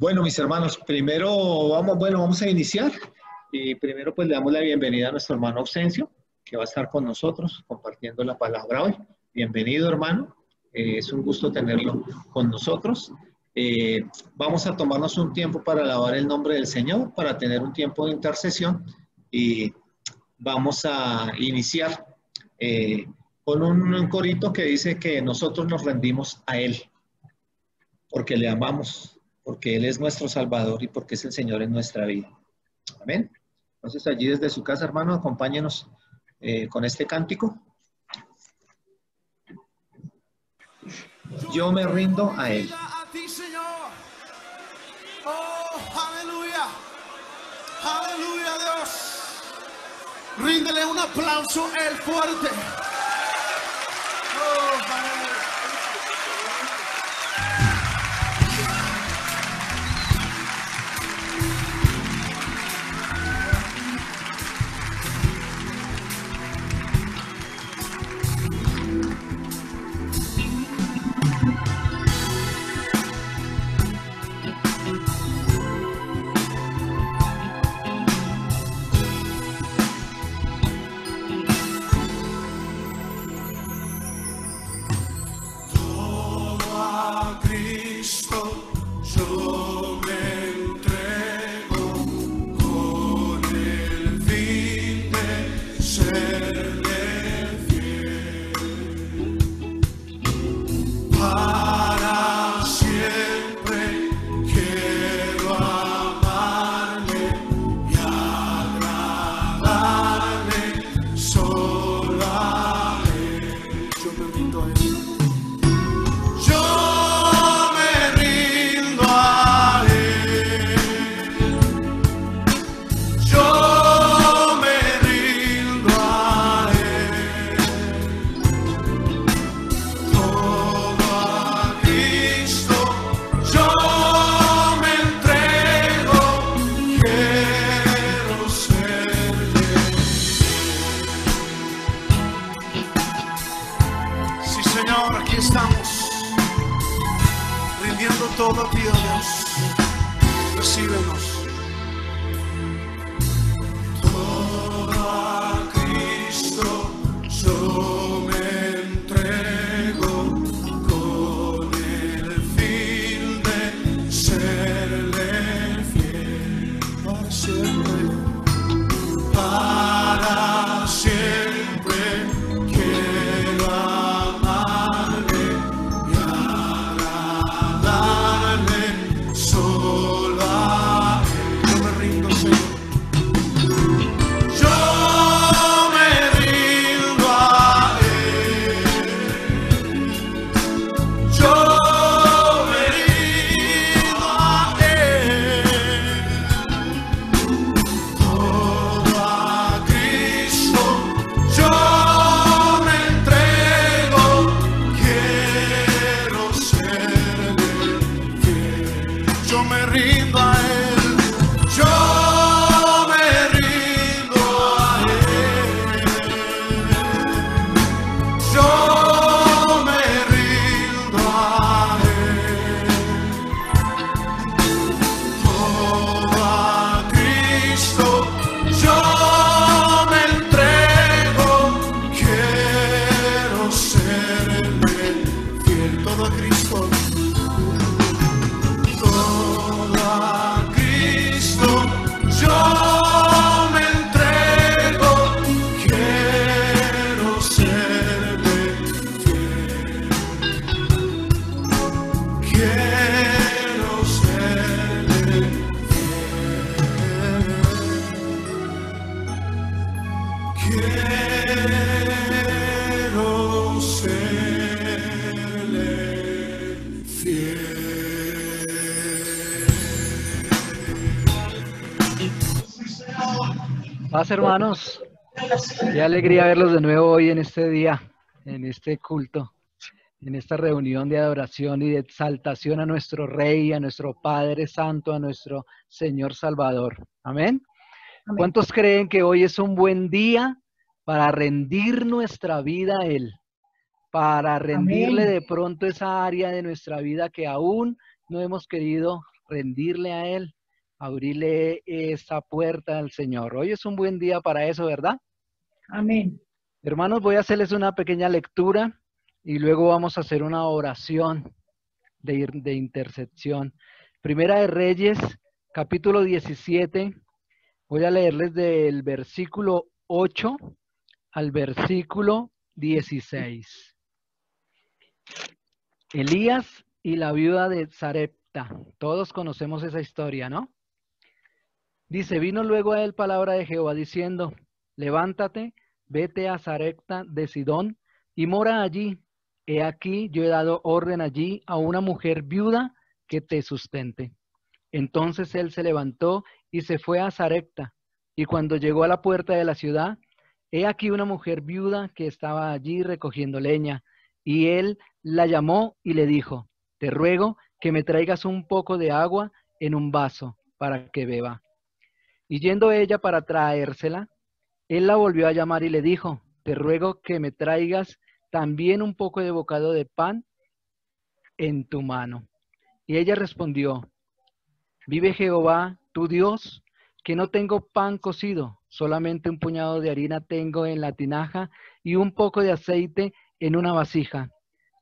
Bueno, mis hermanos, primero vamos a iniciar y primero pues le damos la bienvenida a nuestro hermano Ausencio, que va a estar con nosotros compartiendo la palabra hoy. Bienvenido, hermano. Es un gusto tenerlo con nosotros. Vamos a tomarnos un tiempo para alabar el nombre del Señor, para tener un tiempo de intercesión y vamos a iniciar con un corito que dice que nosotros nos rendimos a Él, porque le amamos, porque Él es nuestro Salvador y porque es el Señor en nuestra vida. Amén. Entonces allí desde su casa, hermano, acompáñenos con este cántico. Yo me rindo a Él. A ti, Señor. Oh, aleluya. Aleluya, Dios. Ríndele un aplauso a Él fuerte. Oh, aleluya. Todo a ti, oh Dios, recíbenos. Todo a Cristo yo me entrego con el fin de serle fiel para siempre, para siempre. Quiero amarle y agradarle solo a Él. Yo me rindo, Señor. Yo me rindo a Él. Yo me rindo a Él. Todo a Cristo yo me entrego. Quiero serle fiel. Yo me rindo a Él. Yo me rindo a Él. Yo me rindo a Él. Todo a Cristo yo me entrego. Quiero serle fiel. Todo a Cristo. Todo a Cristo yo me entrego. Quiero serle fiel. Quiero serle Quiero serle fiel. Paz, hermanos. Qué alegría verlos de nuevo hoy en este día, en este culto, en esta reunión de adoración y de exaltación a nuestro Rey, a nuestro Padre Santo, a nuestro Señor Salvador. Amén. Amén. ¿Cuántos creen que hoy es un buen día para rendir nuestra vida a Él? Para rendirle Amén. de pronto esa área de nuestra vida que aún no hemos querido rendirle a Él, abrirle esa puerta al Señor. Hoy es un buen día para eso, ¿verdad? Amén. Hermanos, voy a hacerles una pequeña lectura y luego vamos a hacer una oración de intercesión. Primera de Reyes, capítulo 17. Voy a leerles del versículo 8 al versículo 16. Elías y la viuda de Sarepta. Todos conocemos esa historia, ¿no? Dice, vino luego a él palabra de Jehová diciendo, levántate, vete a Sarepta de Sidón y mora allí. He aquí, yo he dado orden allí a una mujer viuda que te sustente. Entonces él se levantó y se fue a Sarepta. Y cuando llegó a la puerta de la ciudad, he aquí una mujer viuda que estaba allí recogiendo leña. Y él la llamó y le dijo, te ruego que me traigas un poco de agua en un vaso para que beba. Y yendo ella para traérsela, él la volvió a llamar y le dijo, te ruego que me traigas también un poco de bocado de pan en tu mano. Y ella respondió, vive Jehová, tu Dios, que no tengo pan cocido, solamente un puñado de harina tengo en la tinaja y un poco de aceite en una vasija.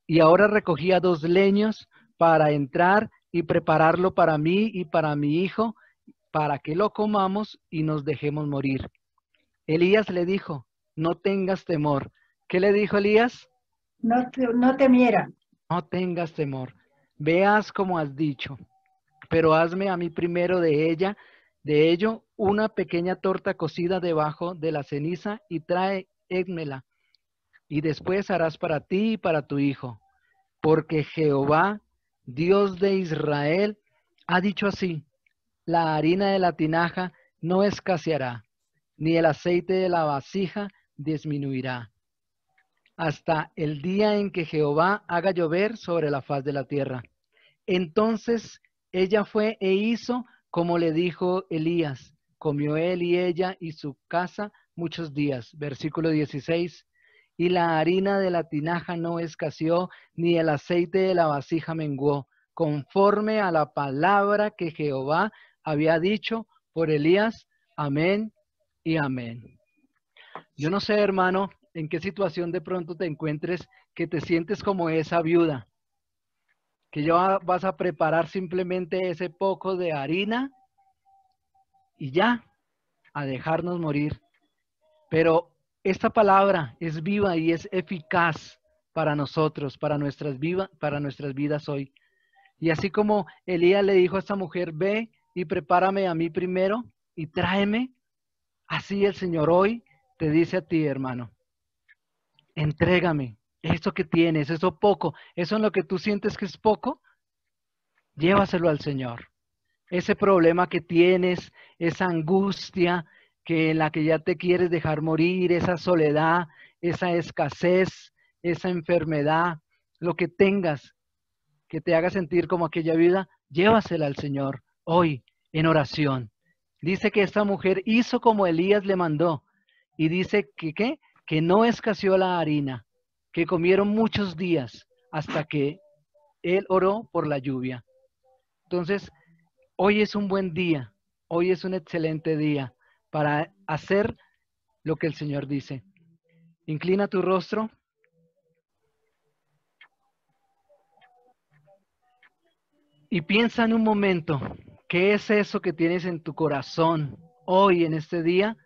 Y ahora recogía 2 leños para entrar y prepararlo para mí y para mi hijo, para que lo comamos y nos dejemos morir. Elías le dijo, no tengas temor. ¿Qué le dijo Elías? No temiera. No tengas temor. Veas como has dicho, pero hazme a mí primero de ello, una pequeña torta cocida debajo de la ceniza y tráemela. Y después harás para ti y para tu hijo. Porque Jehová, Dios de Israel, ha dicho así, la harina de la tinaja no escaseará, ni el aceite de la vasija disminuirá, hasta el día en que Jehová haga llover sobre la faz de la tierra. Entonces ella fue e hizo como le dijo Elías. Comió él y ella y su casa muchos días. Versículo 16. Y la harina de la tinaja no escaseó, ni el aceite de la vasija menguó, conforme a la palabra que Jehová había dicho por Elías. Amén y amén. Yo no sé, hermano, en qué situación de pronto te encuentres que te sientes como esa viuda, que ya vas a preparar simplemente ese poco de harina y ya, a dejarnos morir. Pero esta palabra es viva y es eficaz para nosotros, para nuestras vidas hoy. Y así como Elías le dijo a esta mujer, ve y prepárame a mí primero y tráeme, así el Señor hoy te dice a ti, hermano, entrégame eso que tienes, eso poco, eso en lo que tú sientes que es poco, llévaselo al Señor. Ese problema que tienes, esa angustia en la que ya te quieres dejar morir, esa soledad, esa escasez, esa enfermedad, lo que tengas que te haga sentir como aquella vida, llévasela al Señor hoy en oración. Dice que esta mujer hizo como Elías le mandó y dice que ¿qué? Que no escaseó la harina, que comieron muchos días hasta que él oró por la lluvia. Entonces, hoy es un buen día, hoy es un excelente día para hacer lo que el Señor dice. Inclina tu rostro. Y piensa en un momento, ¿qué es eso que tienes en tu corazón hoy, en este día,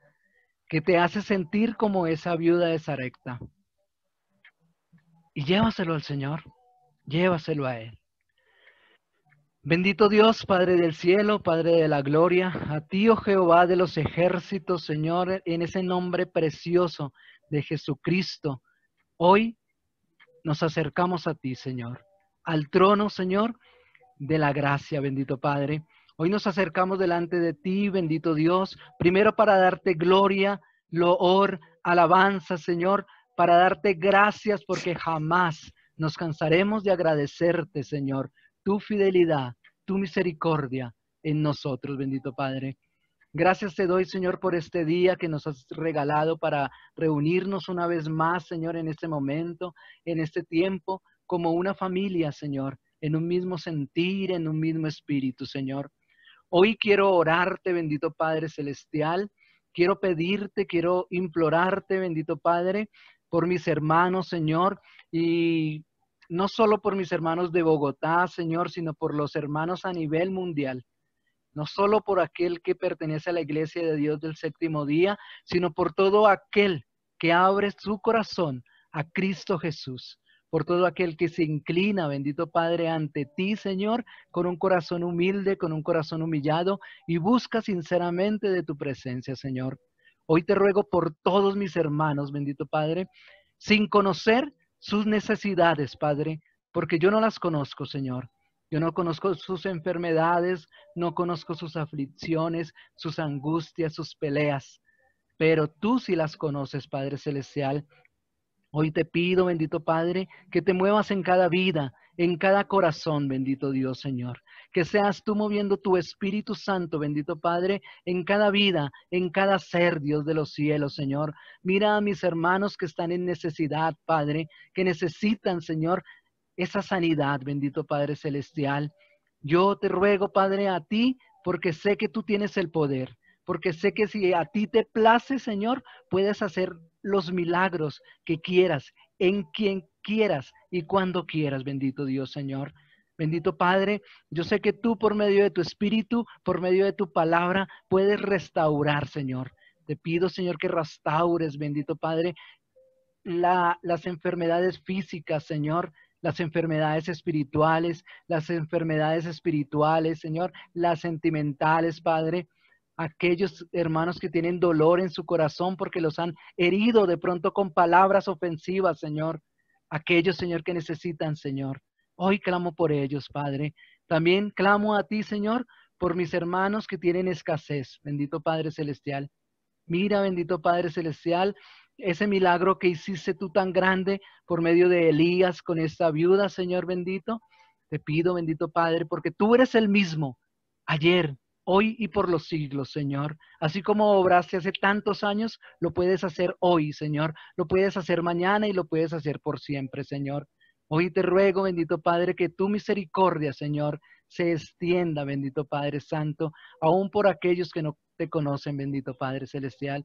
que te hace sentir como esa viuda de Sarepta? Y llévaselo al Señor, llévaselo a Él. Bendito Dios, Padre del cielo, Padre de la gloria, a ti, oh Jehová de los ejércitos, Señor, en ese nombre precioso de Jesucristo, hoy nos acercamos a ti, Señor, al trono, Señor, de la gracia, bendito Padre. Hoy nos acercamos delante de ti, bendito Dios, primero para darte gloria, loor, alabanza, Señor, para darte gracias porque jamás nos cansaremos de agradecerte, Señor, tu fidelidad, tu misericordia en nosotros, bendito Padre. Gracias te doy, Señor, por este día que nos has regalado para reunirnos una vez más, Señor, en este momento, en este tiempo, como una familia, Señor, en un mismo sentir, en un mismo espíritu, Señor. Hoy quiero orarte, bendito Padre Celestial. Quiero pedirte, quiero implorarte, bendito Padre, por mis hermanos, Señor, y no solo por mis hermanos de Bogotá, Señor, sino por los hermanos a nivel mundial. No solo por aquel que pertenece a la Iglesia de Dios del Séptimo Día, sino por todo aquel que abre su corazón a Cristo Jesús. Por todo aquel que se inclina, bendito Padre, ante ti, Señor, con un corazón humilde, con un corazón humillado, y busca sinceramente de tu presencia, Señor. Hoy te ruego por todos mis hermanos, bendito Padre, sin conocer sus necesidades, Padre, porque yo no las conozco, Señor. Yo no conozco sus enfermedades, no conozco sus aflicciones, sus angustias, sus peleas, pero tú sí las conoces, Padre Celestial. Hoy te pido, bendito Padre, que te muevas en cada vida, en cada corazón, bendito Dios, Señor. Que seas tú moviendo tu Espíritu Santo, bendito Padre, en cada vida, en cada ser, Dios de los cielos, Señor. Mira a mis hermanos que están en necesidad, Padre, que necesitan, Señor, esa sanidad, bendito Padre Celestial. Yo te ruego, Padre, a ti, porque sé que tú tienes el poder, porque sé que si a ti te place, Señor, puedes hacer los milagros que quieras, en quien quieras y cuando quieras, bendito Dios, Señor. Bendito Padre, yo sé que tú por medio de tu Espíritu, por medio de tu palabra, puedes restaurar, Señor. Te pido, Señor, que restaures, bendito Padre, las enfermedades físicas, Señor, las enfermedades espirituales, Señor, las sentimentales, Padre. Aquellos hermanos que tienen dolor en su corazón porque los han herido de pronto con palabras ofensivas, Señor. Aquellos, Señor, que necesitan, Señor. Hoy clamo por ellos, Padre. También clamo a ti, Señor, por mis hermanos que tienen escasez. Bendito Padre Celestial. Mira, bendito Padre Celestial, ese milagro que hiciste tú tan grande por medio de Elías con esta viuda, Señor bendito. Te pido, bendito Padre, porque tú eres el mismo ayer, hoy y por los siglos, Señor. Así como obraste hace tantos años, lo puedes hacer hoy, Señor. Lo puedes hacer mañana y lo puedes hacer por siempre, Señor. Hoy te ruego, bendito Padre, que tu misericordia, Señor, se extienda, bendito Padre Santo, aún por aquellos que no te conocen, bendito Padre Celestial.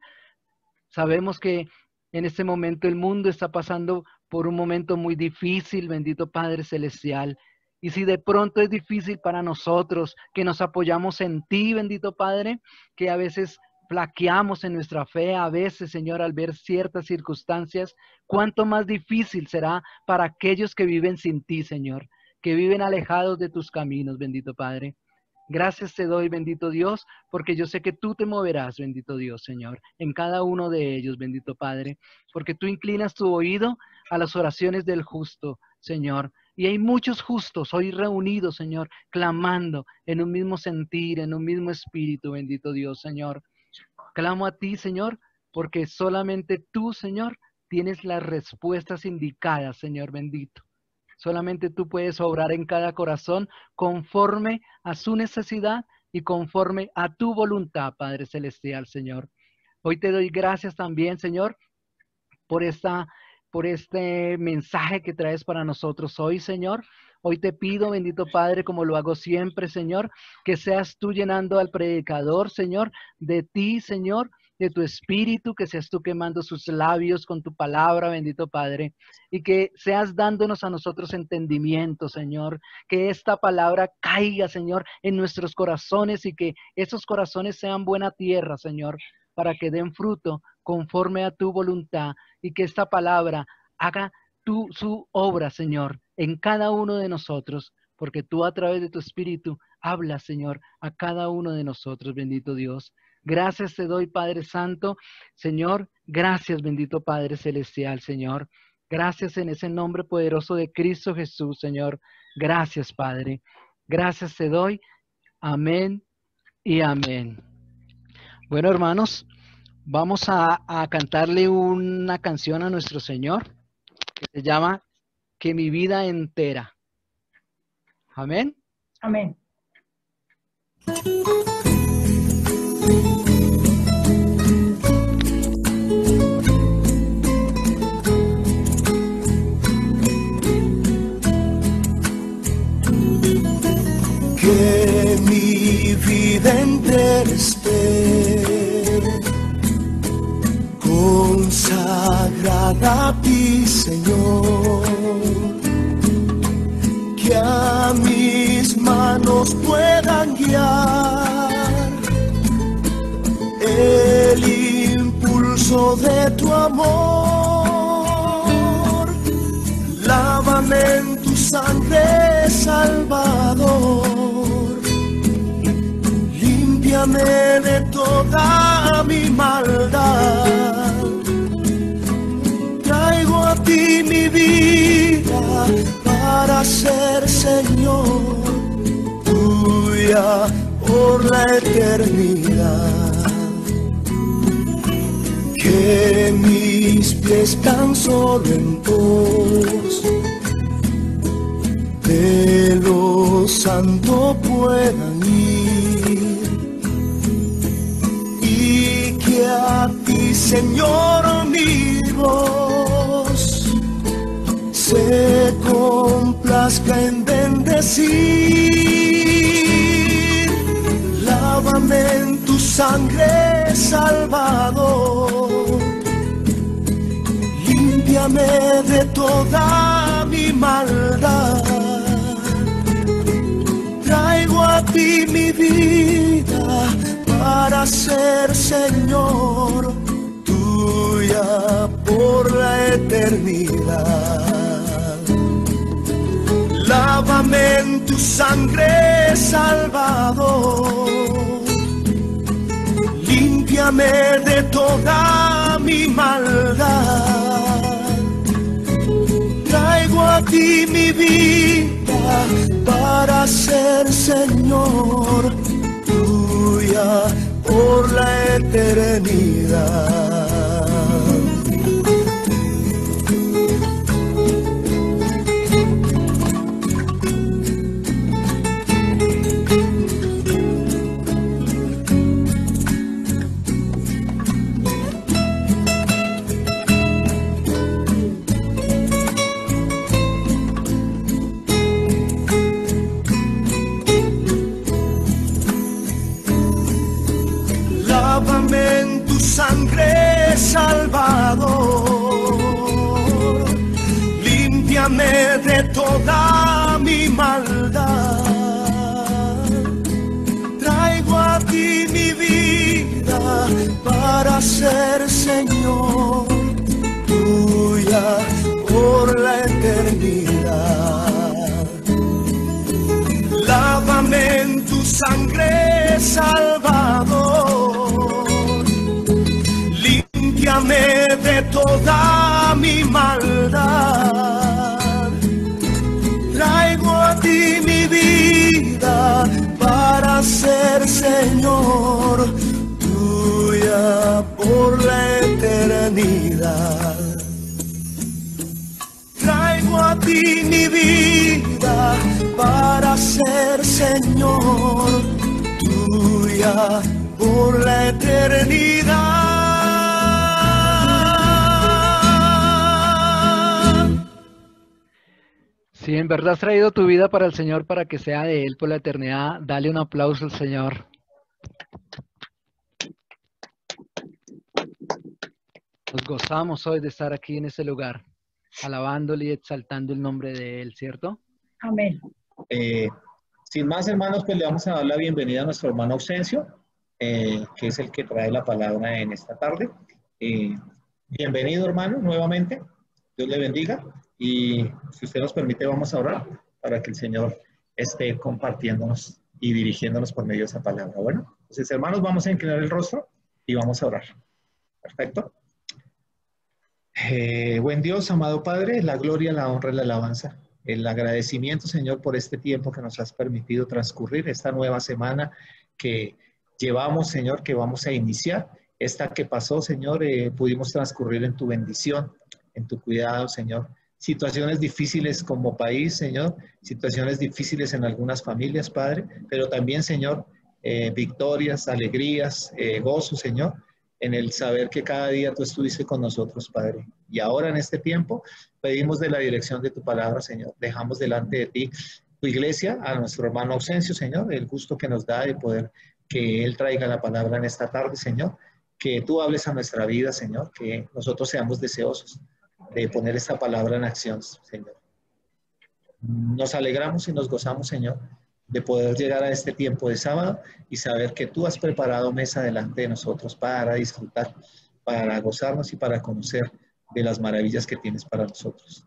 Sabemos que en este momento el mundo está pasando por un momento muy difícil, bendito Padre Celestial. Y si de pronto es difícil para nosotros, que nos apoyamos en ti, bendito Padre, que a veces flaqueamos en nuestra fe, a veces, Señor, al ver ciertas circunstancias, cuánto más difícil será para aquellos que viven sin ti, Señor, que viven alejados de tus caminos, bendito Padre. Gracias te doy, bendito Dios, porque yo sé que tú te moverás, bendito Dios, Señor, en cada uno de ellos, bendito Padre, porque tú inclinas tu oído a las oraciones del justo, Señor. Y hay muchos justos hoy reunidos, Señor, clamando en un mismo sentir, en un mismo espíritu, bendito Dios, Señor. Clamo a ti, Señor, porque solamente tú, Señor, tienes las respuestas indicadas, Señor bendito. Solamente tú puedes obrar en cada corazón conforme a su necesidad y conforme a tu voluntad, Padre Celestial, Señor. Hoy te doy gracias también, Señor, por este mensaje que traes para nosotros hoy, Señor. Hoy te pido, bendito Padre, como lo hago siempre, Señor, que seas tú llenando al predicador, Señor, de ti, Señor, de tu espíritu, que seas tú quemando sus labios con tu palabra, bendito Padre, y que seas dándonos a nosotros entendimiento, Señor, que esta palabra caiga, Señor, en nuestros corazones y que esos corazones sean buena tierra, Señor, para que den fruto conforme a tu voluntad y que esta palabra haga su obra, Señor, en cada uno de nosotros, porque tú a través de tu espíritu hablas, Señor, a cada uno de nosotros, bendito Dios. Gracias te doy, Padre Santo, Señor, gracias, bendito Padre Celestial, Señor. Gracias en ese nombre poderoso de Cristo Jesús, Señor. Gracias, Padre. Gracias te doy. Amén y amén. Bueno, hermanos, vamos a cantarle una canción a nuestro Señor que se llama Que mi vida entera. Amén. Amén. para ti, Señor, que a mis manos puedan guiar el impulso de tu amor. Lávame en tu sangre, Salvador, límpiame de toda mi maldad. Traigo a ti mi vida para ser, Señor, tuya por la eternidad. Que mis pies tan solo en pos de lo santo puedan ir, y que a ti, Señor, mi voz se complazca en bendecir. Lávame en tu sangre, Salvador, límpiame de toda mi maldad. Traigo a ti mi vida para ser, Señor, tuya por la eternidad. Lávame en tu sangre, Salvador, límpiame de toda mi maldad. Traigo a ti mi vida para ser, Señor, tuya por la eternidad. Lávame en tu sangre, Salvador, límpiame de toda mi maldad. Traigo a ti mi vida para ser, Señor, tuya por la eternidad. Lávame en tu sangre, Salvador, límpiame de toda mi maldad. Traigo a ti mi vida para ser, Señor, tuya por la eternidad. Traigo a ti mi vida para ser, Señor, tuya por la eternidad. Si en verdad has traído tu vida para el Señor, para que sea de Él por la eternidad, dale un aplauso al Señor. Nos gozamos hoy de estar aquí en este lugar, alabándole y exaltando el nombre de Él, ¿cierto? Amén. Sin más, hermanos, pues le vamos a dar la bienvenida a nuestro hermano Ausencio, que es el que trae la palabra en esta tarde. Bienvenido, hermano, nuevamente. Dios le bendiga. Y si usted nos permite, vamos a orar para que el Señor esté compartiéndonos y dirigiéndonos por medio de esa palabra. Bueno, entonces, hermanos, vamos a inclinar el rostro y vamos a orar. Perfecto. Buen Dios, amado Padre, la gloria, la honra y la alabanza. El agradecimiento, Señor, por este tiempo que nos has permitido transcurrir, esta nueva semana que llevamos, Señor, que vamos a iniciar. Esta que pasó, Señor, pudimos transcurrir en tu bendición, en tu cuidado, Señor. Situaciones difíciles como país, Señor, situaciones difíciles en algunas familias, Padre, pero también, Señor, victorias, alegrías, gozo, Señor, en el saber que cada día tú estuviste con nosotros, Padre. Y ahora en este tiempo pedimos de la dirección de tu palabra, Señor. Dejamos delante de ti tu iglesia, a nuestro hermano Ausencio, Señor, el gusto que nos da de poder que él traiga la palabra en esta tarde, Señor. Que tú hables a nuestra vida, Señor, que nosotros seamos deseosos de poner esta palabra en acción, Señor. Nos alegramos y nos gozamos, Señor, de poder llegar a este tiempo de sábado y saber que tú has preparado mesa delante de nosotros para disfrutar, para gozarnos y para conocer de las maravillas que tienes para nosotros.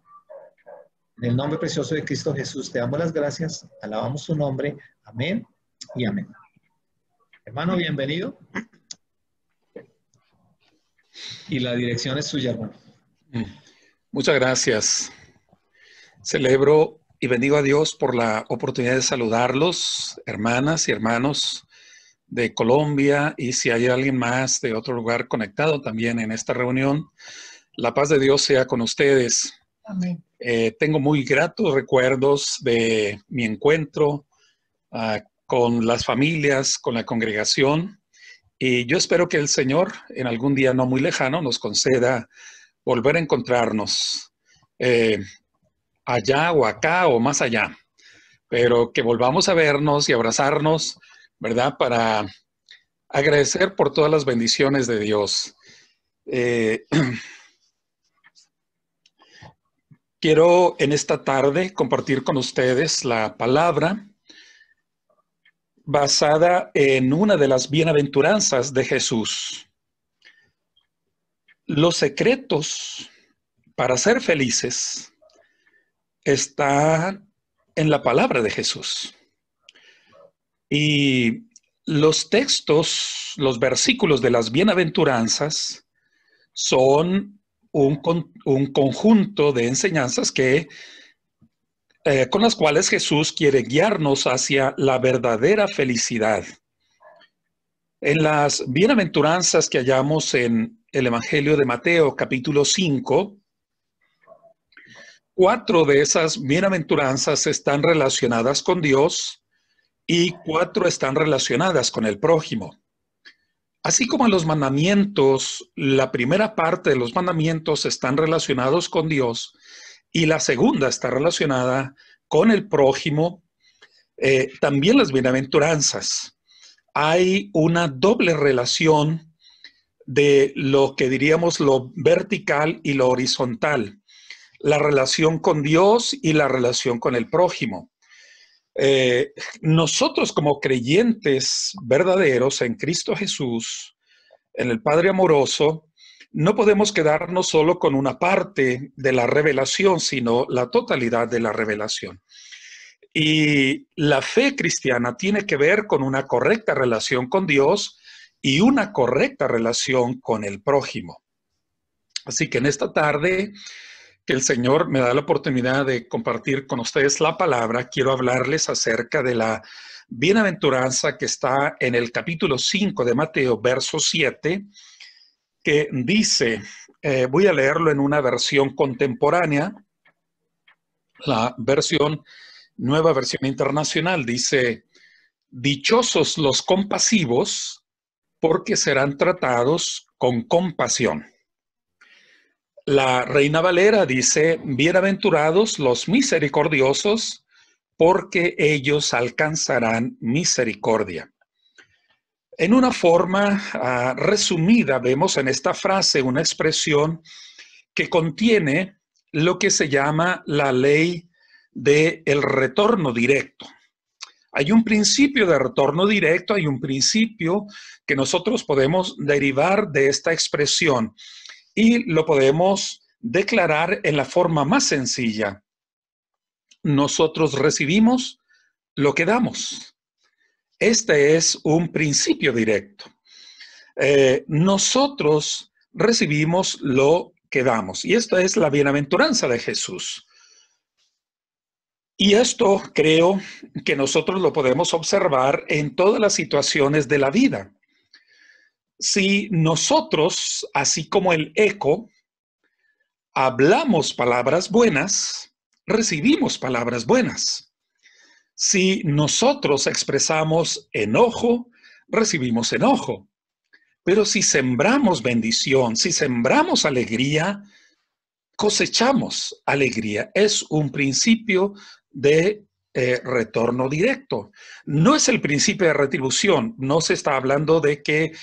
En el nombre precioso de Cristo Jesús, te damos las gracias, alabamos su nombre, amén y amén. Hermano, bienvenido. Y la dirección es suya, hermano. Muchas gracias. Celebro y bendigo a Dios por la oportunidad de saludarlos, hermanas y hermanos de Colombia, y si hay alguien más de otro lugar conectado también en esta reunión, la paz de Dios sea con ustedes. Amén. Tengo muy gratos recuerdos de mi encuentro con las familias, con la congregación, y yo espero que el Señor en algún día no muy lejano nos conceda volver a encontrarnos allá o acá o más allá, pero que volvamos a vernos y abrazarnos, ¿verdad? Para agradecer por todas las bendiciones de Dios. Quiero en esta tarde compartir con ustedes la palabra basada en una de las bienaventuranzas de Jesús. Los secretos para ser felices están en la palabra de Jesús. Y los textos, los versículos de las bienaventuranzas son un conjunto de enseñanzas que, con las cuales Jesús quiere guiarnos hacia la verdadera felicidad. En las bienaventuranzas que hallamos en el Evangelio de Mateo, capítulo 5, 4 de esas bienaventuranzas están relacionadas con Dios y 4 están relacionadas con el prójimo. Así como los mandamientos, la primera parte de los mandamientos están relacionados con Dios y la segunda está relacionada con el prójimo, también las bienaventuranzas. Hay una doble relación de lo que diríamos lo vertical y lo horizontal, la relación con Dios y la relación con el prójimo. Nosotros como creyentes verdaderos en Cristo Jesús, en el Padre amoroso, no podemos quedarnos solo con una parte de la revelación, sino la totalidad de la revelación. Y la fe cristiana tiene que ver con una correcta relación con Dios y una correcta relación con el prójimo. Así que en esta tarde, que el Señor me da la oportunidad de compartir con ustedes la palabra, quiero hablarles acerca de la bienaventuranza que está en el capítulo 5 de Mateo, verso 7, que dice, voy a leerlo en una versión contemporánea, la nueva versión internacional, dice, dichosos los compasivos, porque serán tratados con compasión. La Reina Valera dice, bienaventurados los misericordiosos, porque ellos alcanzarán misericordia. En una forma resumida, vemos en esta frase una expresión que contiene lo que se llama la ley del retorno directo. Hay un principio de retorno directo, hay un principio que nosotros podemos derivar de esta expresión. Y lo podemos declarar en la forma más sencilla. Nosotros recibimos lo que damos. Este es un principio directo. Nosotros recibimos lo que damos. Y esta es la bienaventuranza de Jesús. Y esto creo que nosotros lo podemos observar en todas las situaciones de la vida. Si nosotros, así como el eco, hablamos palabras buenas, recibimos palabras buenas. Si nosotros expresamos enojo, recibimos enojo. Pero si sembramos bendición, si sembramos alegría, cosechamos alegría. Es un principio de retorno directo. No es el principio de retribución, no se está hablando de que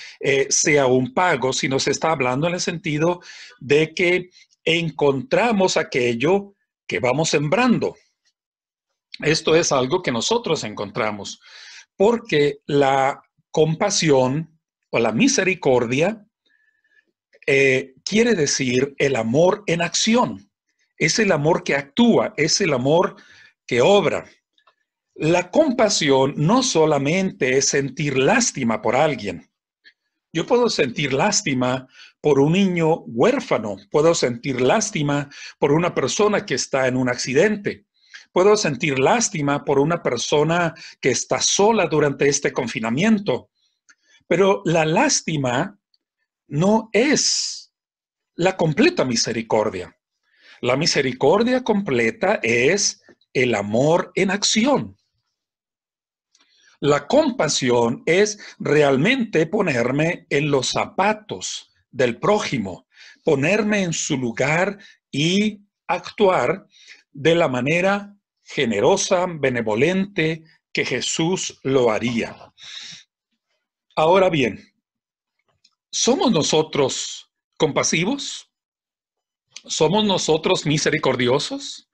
sea un pago, sino se está hablando en el sentido de que encontramos aquello que vamos sembrando. Esto es algo que nosotros encontramos, porque la compasión o la misericordia quiere decir el amor en acción. Es el amor que actúa, es el amor que obra. La compasión no solamente es sentir lástima por alguien. Yo puedo sentir lástima por un niño huérfano, puedo sentir lástima por una persona que está en un accidente, puedo sentir lástima por una persona que está sola durante este confinamiento, pero la lástima no es la completa misericordia. La misericordia completa es el amor en acción. La compasión es realmente ponerme en los zapatos del prójimo, ponerme en su lugar y actuar de la manera generosa, benevolente que Jesús lo haría. Ahora bien, ¿somos nosotros compasivos? ¿Somos nosotros misericordiosos?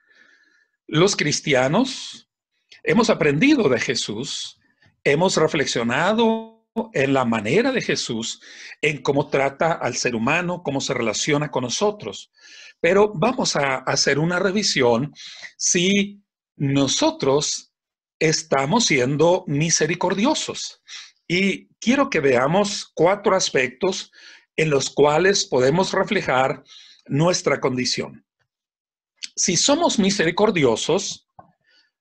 Los cristianos hemos aprendido de Jesús, hemos reflexionado en la manera de Jesús, en cómo trata al ser humano, cómo se relaciona con nosotros. Pero vamos a hacer una revisión si nosotros estamos siendo misericordiosos. Y quiero que veamos 4 aspectos en los cuales podemos reflejar nuestra condición. Si somos misericordiosos,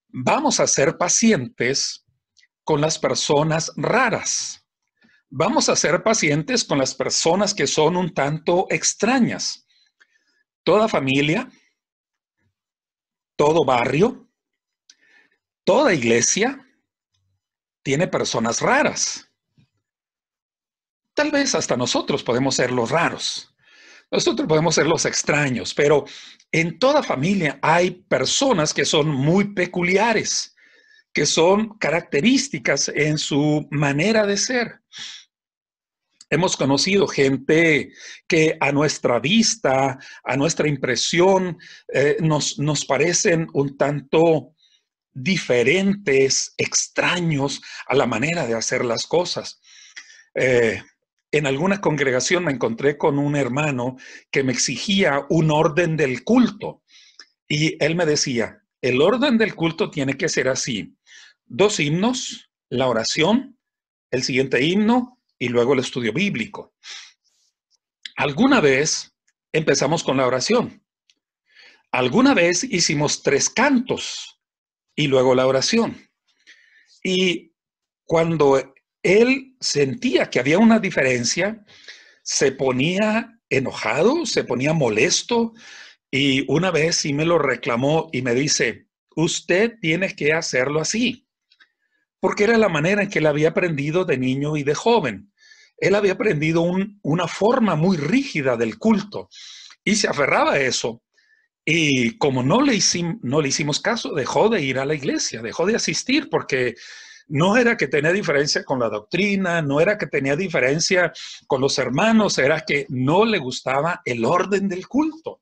vamos a ser pacientes con las personas raras. Vamos a ser pacientes con las personas que son un tanto extrañas. Toda familia, todo barrio, toda iglesia tiene personas raras. Tal vez hasta nosotros podemos ser los raros. Nosotros podemos ser los extraños, pero en toda familia hay personas que son muy peculiares, que son características en su manera de ser. Hemos conocido gente que a nuestra vista, a nuestra impresión, nos parecen un tanto diferentes, extraños a la manera de hacer las cosas. En alguna congregación me encontré con un hermano que me exigía un orden del culto. Y él me decía, el orden del culto tiene que ser así. 2 himnos, la oración, el siguiente himno y luego el estudio bíblico. Alguna vez empezamos con la oración. Alguna vez hicimos 3 cantos y luego la oración. Y cuando él sentía que había una diferencia, se ponía enojado, se ponía molesto y una vez sí me lo reclamó y me dice, usted tiene que hacerlo así, porque era la manera en que él había aprendido de niño y de joven. Él había aprendido una forma muy rígida del culto y se aferraba a eso. Y como no le hicimos caso, dejó de ir a la iglesia, dejó de asistir porque no era que tenía diferencia con la doctrina, no era que tenía diferencia con los hermanos, era que no le gustaba el orden del culto.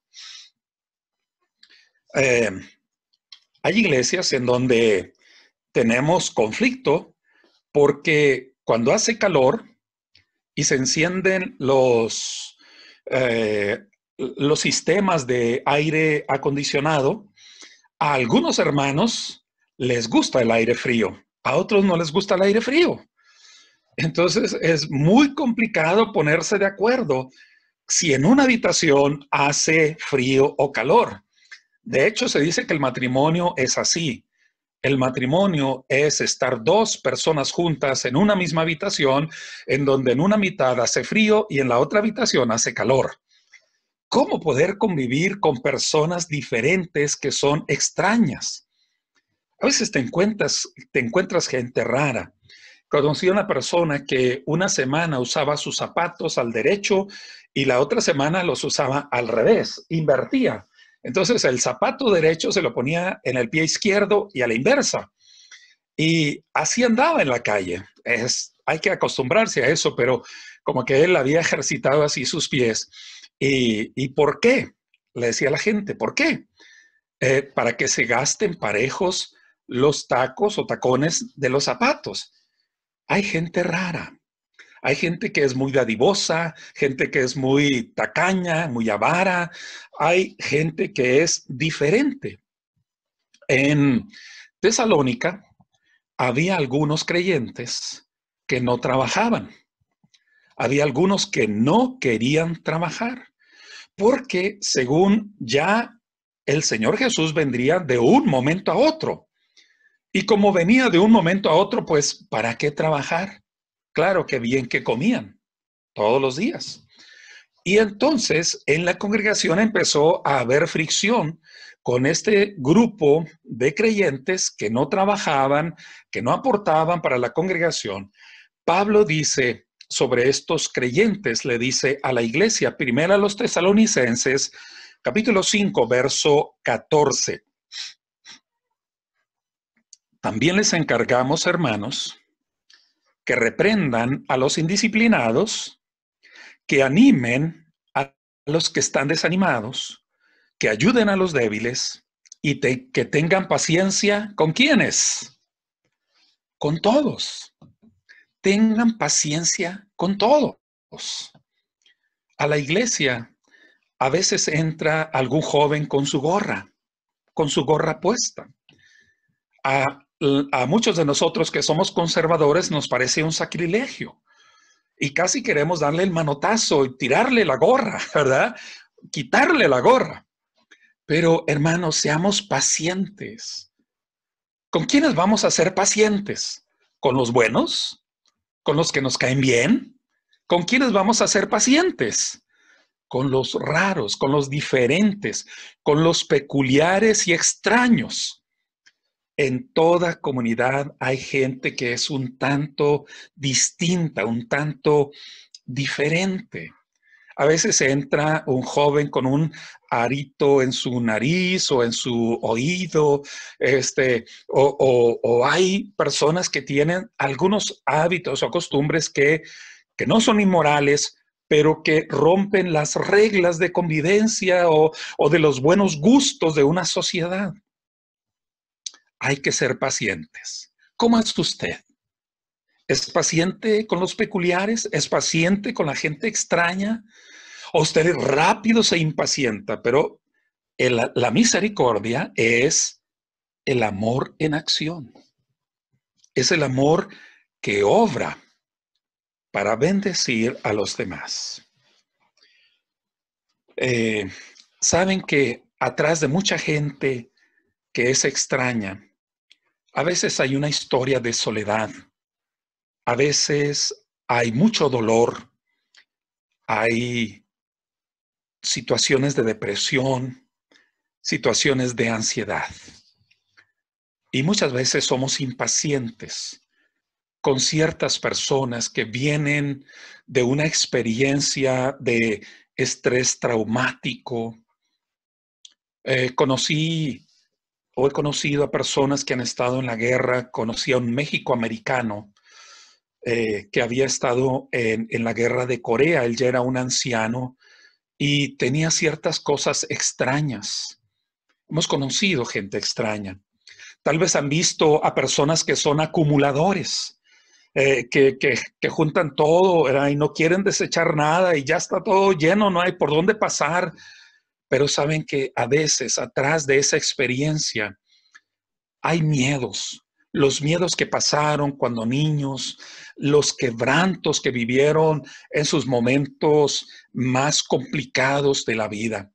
Hay iglesias en donde tenemos conflicto porque cuando hace calor y se encienden los sistemas de aire acondicionado, a algunos hermanos les gusta el aire frío. A otros no les gusta el aire frío. Entonces es muy complicado ponerse de acuerdo si en una habitación hace frío o calor. De hecho, se dice que el matrimonio es así. El matrimonio es estar 2 personas juntas en una misma habitación, en donde en una mitad hace frío y en la otra habitación hace calor. ¿Cómo poder convivir con personas diferentes que son extrañas? A veces te encuentras gente rara. Conocí a una persona que una semana usaba sus zapatos al derecho y la otra semana los usaba al revés, invertía. Entonces el zapato derecho se lo ponía en el pie izquierdo y a la inversa. Y así andaba en la calle. Hay que acostumbrarse a eso, pero como que él había ejercitado así sus pies. ¿Y por qué? le decía a la gente. ¿Por qué? Para que se gasten parejos los tacos o tacones de los zapatos. Hay gente rara. Hay gente que es muy dadivosa, gente que es muy tacaña, muy avara. Hay gente que es diferente. En Tesalónica había algunos creyentes que no trabajaban. Había algunos que no querían trabajar, porque según ya el Señor Jesús vendría de un momento a otro. Y como venía de un momento a otro, pues, ¿para qué trabajar? Claro que bien que comían todos los días. Y entonces en la congregación empezó a haber fricción con este grupo de creyentes que no trabajaban, que no aportaban para la congregación. Pablo dice sobre estos creyentes, le dice a la iglesia, primero a los tesalonicenses, capítulo 5, verso 14. También les encargamos, hermanos, que reprendan a los indisciplinados, que animen a los que están desanimados, que ayuden a los débiles y que tengan paciencia. ¿Con quiénes? Con todos. Tengan paciencia con todos. A la iglesia a veces entra algún joven con su gorra puesta. A muchos de nosotros que somos conservadores nos parece un sacrilegio y casi queremos darle el manotazo y tirarle la gorra, ¿verdad? Quitarle la gorra. Pero, hermanos, seamos pacientes. ¿Con quiénes vamos a ser pacientes? ¿Con los buenos? ¿Con los que nos caen bien? ¿Con quiénes vamos a ser pacientes? Con los raros, con los diferentes, con los peculiares y extraños. En toda comunidad hay gente que es un tanto distinta, un tanto diferente. A veces entra un joven con un arito en su nariz o en su oído, o hay personas que tienen algunos hábitos o costumbres que no son inmorales, pero que rompen las reglas de convivencia o de los buenos gustos de una sociedad. Hay que ser pacientes. ¿Cómo es usted? ¿Es paciente con los peculiares? ¿Es paciente con la gente extraña? ¿O usted rápido se impacienta? Pero la misericordia es el amor en acción. Es el amor que obra para bendecir a los demás. Saben que atrás de mucha gente que es extraña, a veces hay una historia de soledad. A veces hay mucho dolor. Hay situaciones de depresión, situaciones de ansiedad. Y muchas veces somos impacientes con ciertas personas que vienen de una experiencia de estrés traumático. He conocido a personas que han estado en la guerra. Conocí a un méxico-americano que había estado en la guerra de Corea. Él ya era un anciano y tenía ciertas cosas extrañas. Hemos conocido gente extraña. Tal vez han visto a personas que son acumuladores, que juntan todo, ¿verdad? Y no quieren desechar nada y ya está todo lleno, no hay por dónde pasar. Pero saben que a veces atrás de esa experiencia hay miedos. Los miedos que pasaron cuando niños, los quebrantos que vivieron en sus momentos más complicados de la vida.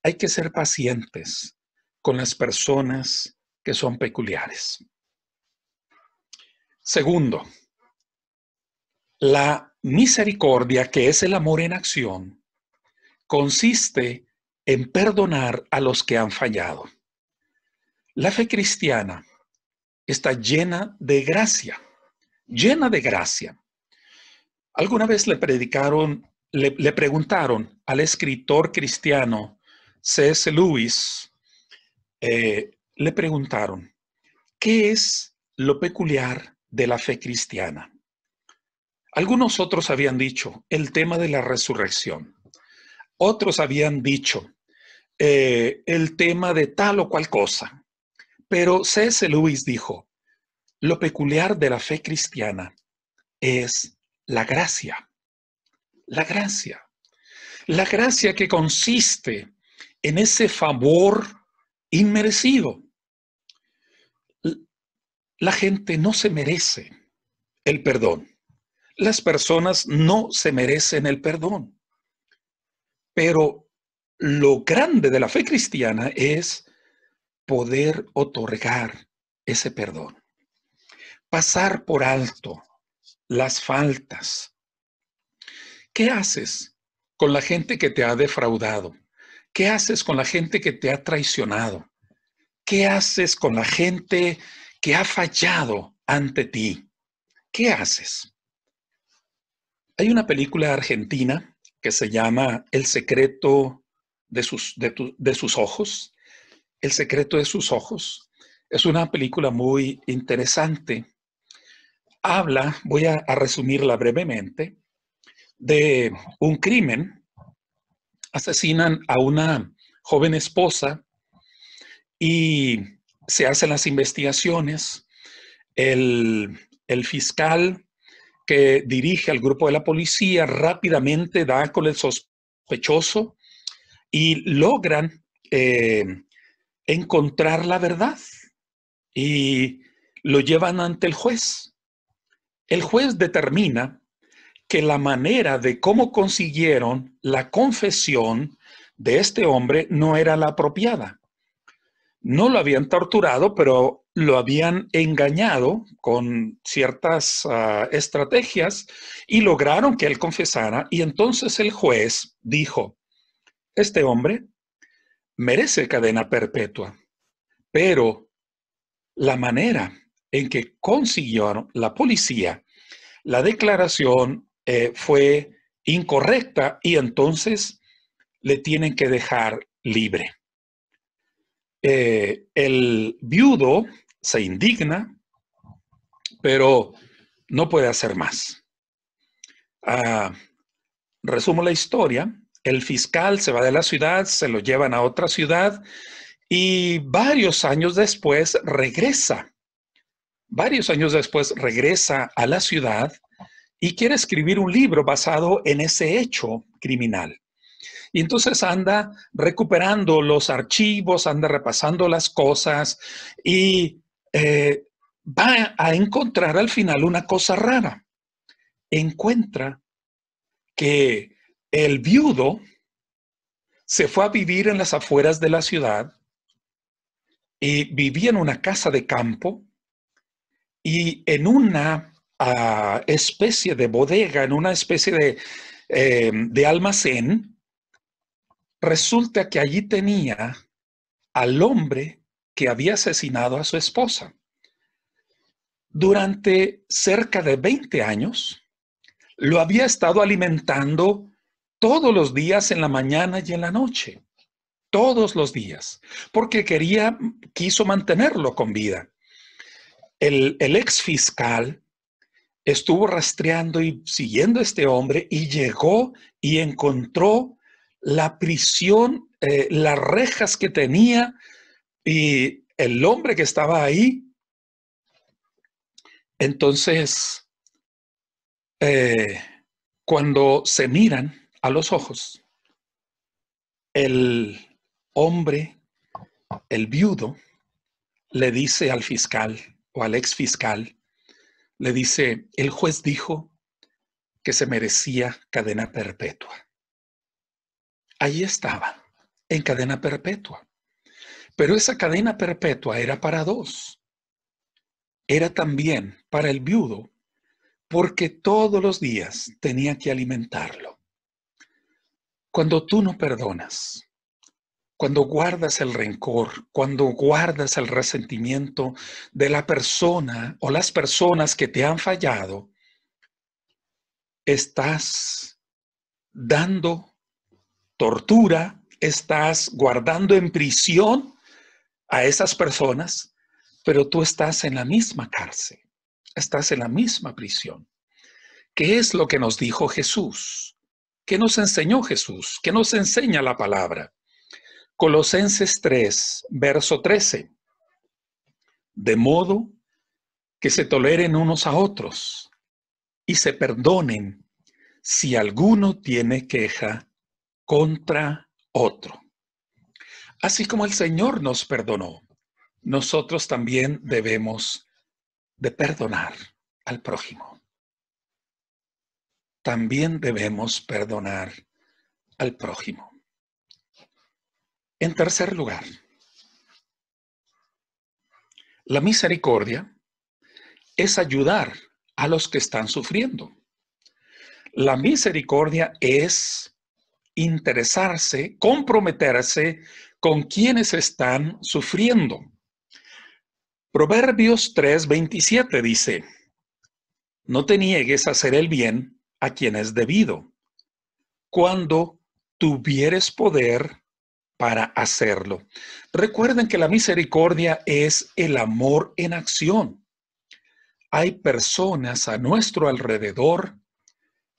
Hay que ser pacientes con las personas que son peculiares. Segundo, la misericordia, que es el amor en acción, consiste en perdonar a los que han fallado. La fe cristiana está llena de gracia, llena de gracia. Alguna vez le preguntaron al escritor cristiano C.S. Lewis, le preguntaron, ¿qué es lo peculiar de la fe cristiana? Algunos otros habían dicho el tema de la resurrección. Otros habían dicho el tema de tal o cual cosa. Pero C.S. Lewis dijo, lo peculiar de la fe cristiana es la gracia. La gracia. La gracia que consiste en ese favor inmerecido. La gente no se merece el perdón. Las personas no se merecen el perdón. Pero lo grande de la fe cristiana es poder otorgar ese perdón. Pasar por alto las faltas. ¿Qué haces con la gente que te ha defraudado? ¿Qué haces con la gente que te ha traicionado? ¿Qué haces con la gente que ha fallado ante ti? ¿Qué haces? Hay una película argentina que se llama El secreto de sus ojos. El secreto de sus ojos. Es una película muy interesante. Habla, voy a resumirla brevemente, de un crimen. Asesinan a una joven esposa y se hacen las investigaciones. El fiscal que dirige al grupo de la policía rápidamente da con el sospechoso y logran encontrar la verdad y lo llevan ante el juez. El juez determina que la manera de cómo consiguieron la confesión de este hombre no era la apropiada. No lo habían torturado, pero lo habían engañado con ciertas estrategias y lograron que él confesara. Y entonces el juez dijo, este hombre merece cadena perpetua, pero la manera en que consiguieron la policía la declaración fue incorrecta y entonces le tienen que dejar libre. El viudo se indigna, pero no puede hacer más. Resumo la historia. El fiscal se va de la ciudad, se lo llevan a otra ciudad y varios años después regresa. Varios años después regresa a la ciudad y quiere escribir un libro basado en ese hecho criminal. Y entonces anda recuperando los archivos, anda repasando las cosas y va a encontrar al final una cosa rara. Encuentra que el viudo se fue a vivir en las afueras de la ciudad y vivía en una casa de campo y en una especie de bodega, en una especie de almacén. Resulta que allí tenía al hombre que había asesinado a su esposa. Durante cerca de 20 años, lo había estado alimentando todos los días en la mañana y en la noche. Todos los días. Porque quiso mantenerlo con vida. El ex fiscal estuvo rastreando y siguiendo a este hombre y llegó y encontró la prisión, las rejas que tenía y el hombre que estaba ahí. Entonces, cuando se miran a los ojos, el hombre, el viudo, le dice al fiscal o al ex fiscal, le dice, el juez dijo que se merecía cadena perpetua. Allí estaba, en cadena perpetua. Pero esa cadena perpetua era para dos. Era también para el viudo, porque todos los días tenía que alimentarlo. Cuando tú no perdonas, cuando guardas el rencor, cuando guardas el resentimiento de la persona o las personas que te han fallado, estás dando tortura, estás guardando en prisión a esas personas, pero tú estás en la misma cárcel, estás en la misma prisión. ¿Qué es lo que nos dijo Jesús? ¿Qué nos enseñó Jesús? ¿Qué nos enseña la palabra? Colosenses 3, verso 13. De modo que se toleren unos a otros y se perdonen si alguno tiene queja contra otro. Así como el Señor nos perdonó, nosotros también debemos de perdonar al prójimo. También debemos perdonar al prójimo. En tercer lugar, la misericordia es ayudar a los que están sufriendo. La misericordia es interesarse, comprometerse con quienes están sufriendo. Proverbios 3:27 dice: no te niegues a hacer el bien a quien es debido, cuando tuvieres poder para hacerlo. Recuerden que la misericordia es el amor en acción. Hay personas a nuestro alrededor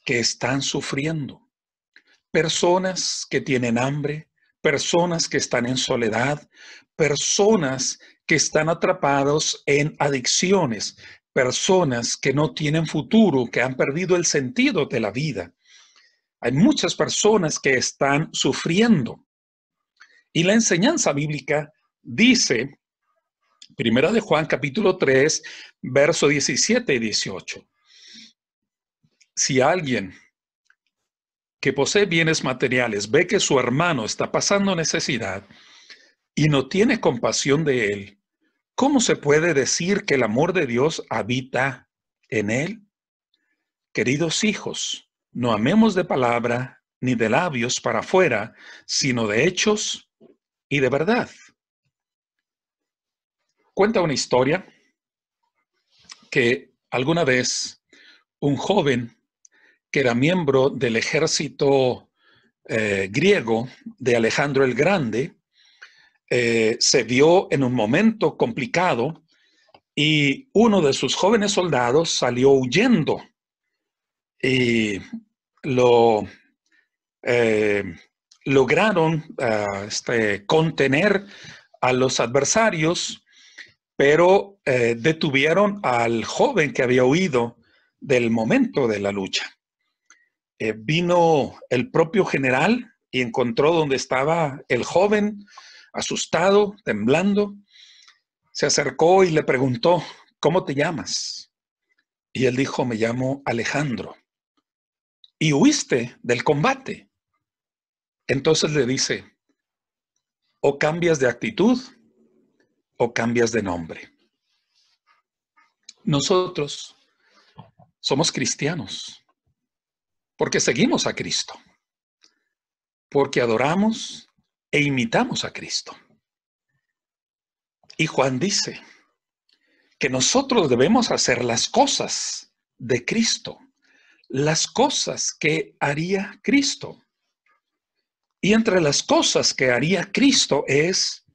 que están sufriendo, personas que tienen hambre, personas que están en soledad, personas que están atrapados en adicciones, personas que no tienen futuro, que han perdido el sentido de la vida. Hay muchas personas que están sufriendo. Y la enseñanza bíblica dice, Primera de Juan, capítulo 3, verso 17 y 18. Si alguien que posee bienes materiales ve que su hermano está pasando necesidad y no tiene compasión de él, ¿cómo se puede decir que el amor de Dios habita en él? Queridos hijos, no amemos de palabra ni de labios para afuera, sino de hechos y de verdad. Cuenta una historia que alguna vez un joven que era miembro del ejército griego de Alejandro el Grande se vio en un momento complicado y uno de sus jóvenes soldados salió huyendo y lograron contener a los adversarios, pero detuvieron al joven que había huido del momento de la lucha. Vino el propio general y encontró donde estaba el joven, asustado, temblando. Se acercó y le preguntó: ¿cómo te llamas? Y él dijo: me llamo Alejandro. ¿Y huiste del combate? Entonces le dice: o cambias de actitud o cambias de nombre. Nosotros somos cristianos porque seguimos a Cristo, porque adoramos e imitamos a Cristo. Y Juan dice que nosotros debemos hacer las cosas de Cristo, las cosas que haría Cristo. Y entre las cosas que haría Cristo es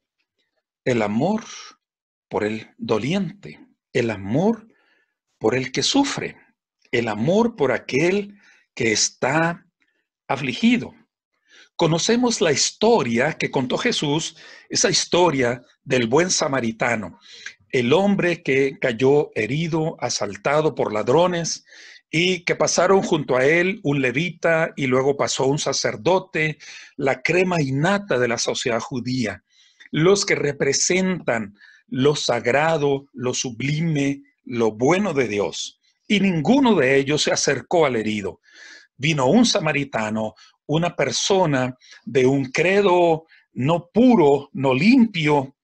el amor por el doliente, el amor por el que sufre, el amor por aquel que está afligido. Conocemos la historia que contó Jesús, esa historia del buen samaritano, el hombre que cayó herido, asaltado por ladrones y que pasaron junto a él un levita y luego pasó un sacerdote, la crema innata de la sociedad judía, los que representan lo sagrado, lo sublime, lo bueno de Dios. Y ninguno de ellos se acercó al herido. Vino un samaritano, una persona de un credo no puro, no limpio,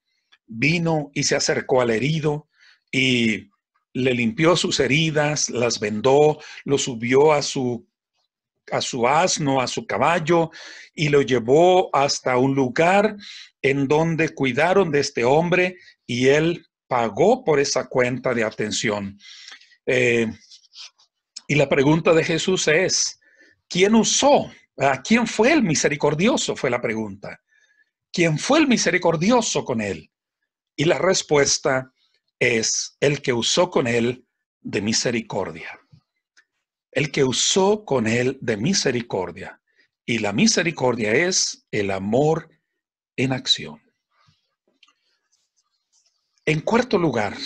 vino y se acercó al herido y le limpió sus heridas, las vendó, lo subió a su asno, a su caballo, y lo llevó hasta un lugar en donde cuidaron de este hombre y él pagó por esa cuenta de atención. Y la pregunta de Jesús es: ¿quién usó? ¿Quién fue el misericordioso? Fue la pregunta. ¿Quién fue el misericordioso con él? Y la respuesta es: el que usó con él de misericordia. El que usó con él de misericordia. Y la misericordia es el amor en acción. En cuarto lugar,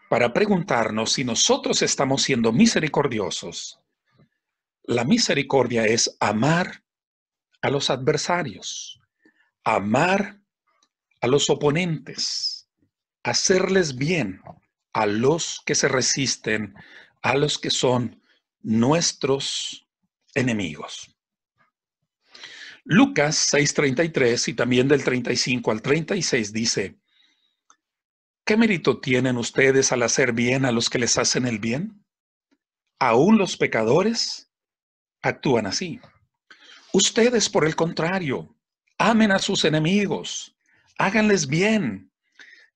para preguntarnos si nosotros estamos siendo misericordiosos, la misericordia es amar a los adversarios, amar a los oponentes, hacerles bien a los que se resisten, a los que son nuestros enemigos. Lucas 6:33 y también del 35 al 36 dice: ¿qué mérito tienen ustedes al hacer bien a los que les hacen el bien? Aún los pecadores actúan así. Ustedes, por el contrario, amen a sus enemigos, háganles bien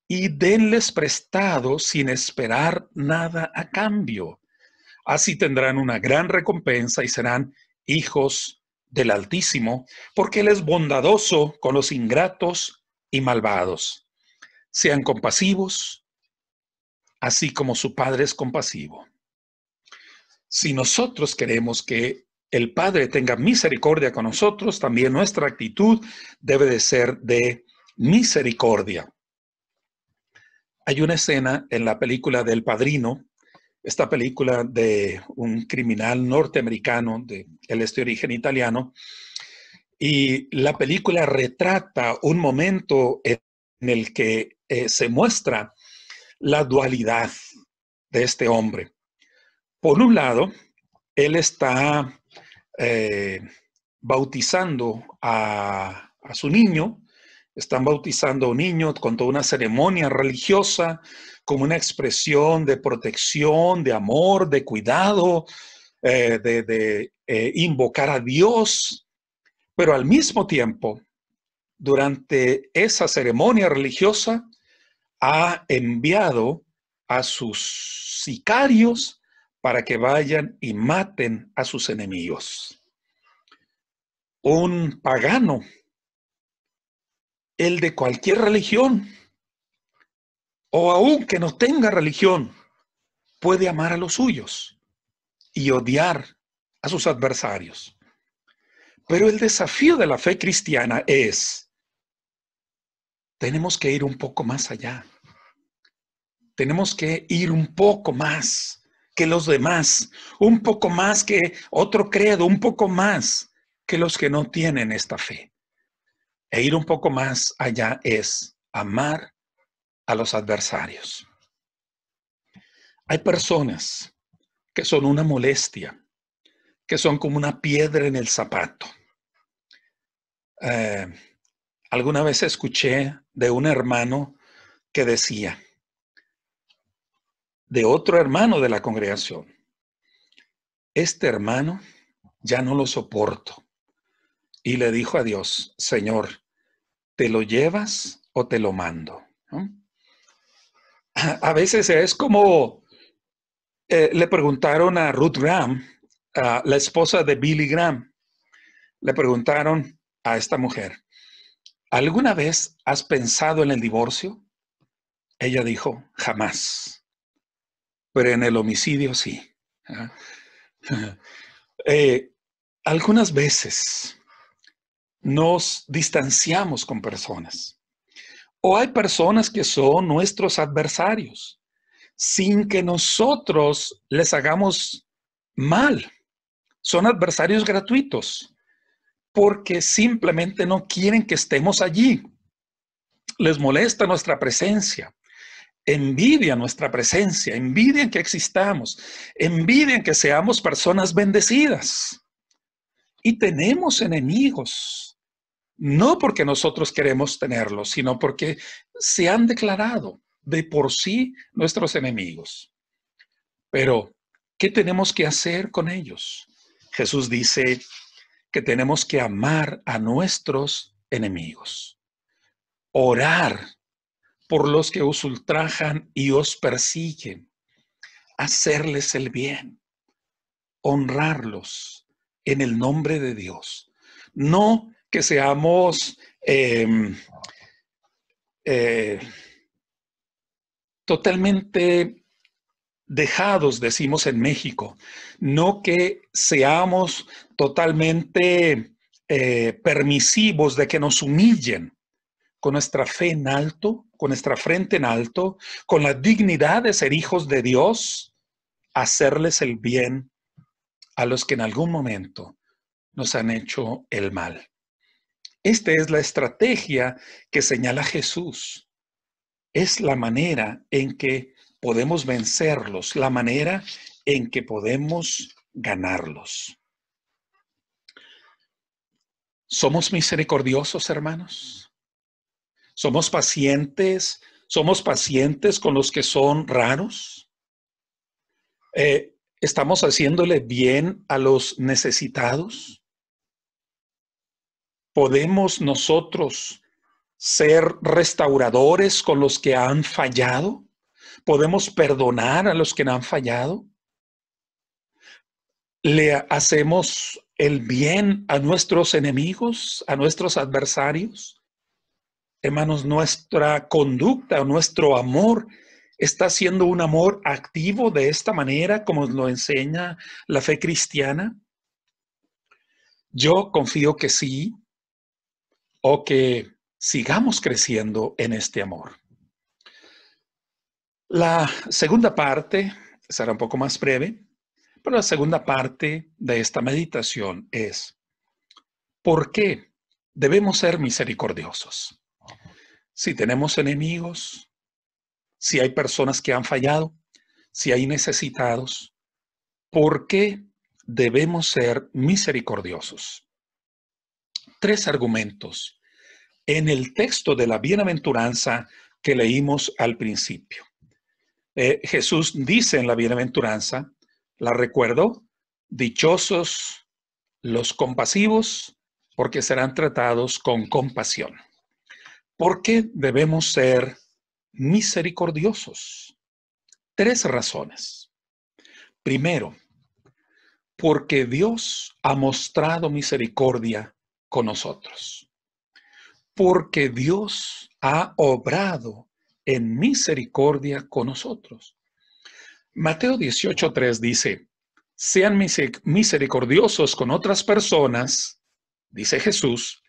y denles prestado sin esperar nada a cambio. Así tendrán una gran recompensa y serán hijos del Altísimo, porque Él es bondadoso con los ingratos y malvados. Sean compasivos, así como su Padre es compasivo. Si nosotros queremos que el Padre tenga misericordia con nosotros, también nuestra actitud debe de ser de misericordia. Hay una escena en la película del Padrino, esta película de un criminal norteamericano de este origen italiano, y la película retrata un momento en el que se muestra la dualidad de este hombre. Por un lado, él está bautizando a su niño. Están bautizando a un niño con toda una ceremonia religiosa, como una expresión de protección, de amor, de cuidado, de invocar a Dios. Pero al mismo tiempo, durante esa ceremonia religiosa, ha enviado a sus sicarios para que vayan y maten a sus enemigos. Un pagano, el de cualquier religión, o aun que no tenga religión, puede amar a los suyos y odiar a sus adversarios. Pero el desafío de la fe cristiana es: tenemos que ir un poco más allá. Tenemos que ir un poco más que los demás, un poco más que otro credo, un poco más que los que no tienen esta fe. E ir un poco más allá es amar a los adversarios. Hay personas que son una molestia, que son como una piedra en el zapato. Alguna vez escuché de un hermano que decía, de otro hermano de la congregación: este hermano ya no lo soporto. Y le dijo a Dios: Señor, ¿te lo llevas o te lo mando? ¿No? A veces es como le preguntaron a Ruth Graham, la esposa de Billy Graham, le preguntaron a esta mujer: ¿alguna vez has pensado en el divorcio? Ella dijo: jamás. Pero en el homicidio sí. Algunas veces nos distanciamos con personas. O hay personas que son nuestros adversarios, sin que nosotros les hagamos mal. Son adversarios gratuitos, porque simplemente no quieren que estemos allí. Les molesta nuestra presencia, envidian nuestra presencia, envidian que existamos, envidian que seamos personas bendecidas. Y tenemos enemigos, no porque nosotros queremos tenerlos, sino porque se han declarado de por sí nuestros enemigos. Pero, ¿qué tenemos que hacer con ellos? Jesús dice que tenemos que amar a nuestros enemigos, orar por los que os ultrajan y os persiguen, hacerles el bien, honrarlos en el nombre de Dios. No que seamos totalmente dejados, decimos en México, no que seamos totalmente permisivos de que nos humillen. con nuestra fe en alto, con nuestra frente en alto, con la dignidad de ser hijos de Dios, hacerles el bien a los que en algún momento nos han hecho el mal. Esta es la estrategia que señala Jesús. Es la manera en que podemos vencerlos, la manera en que podemos ganarlos. ¿Somos misericordiosos, hermanos? ¿Somos pacientes? ¿Somos pacientes con los que son raros? ¿Estamos haciéndole bien a los necesitados? ¿Podemos nosotros ser restauradores con los que han fallado? ¿Podemos perdonar a los que han fallado? ¿Le hacemos el bien a nuestros enemigos, a nuestros adversarios? Hermanos, nuestra conducta, nuestro amor, ¿está siendo un amor activo de esta manera como lo enseña la fe cristiana? Yo confío que sí, o que sigamos creciendo en este amor. La segunda parte será un poco más breve, pero la segunda parte de esta meditación es: ¿por qué debemos ser misericordiosos? Si tenemos enemigos, si hay personas que han fallado, si hay necesitados, ¿por qué debemos ser misericordiosos? 3 argumentos en el texto de la bienaventuranza que leímos al principio. Jesús dice en la bienaventuranza, la recuerdo, dichosos los compasivos, porque serán tratados con compasión. ¿Por qué debemos ser misericordiosos? 3 razones. Primero, porque Dios ha mostrado misericordia con nosotros. Porque Dios ha obrado en misericordia con nosotros. Mateo 18:3 dice: sean misericordiosos con otras personas, dice Jesús,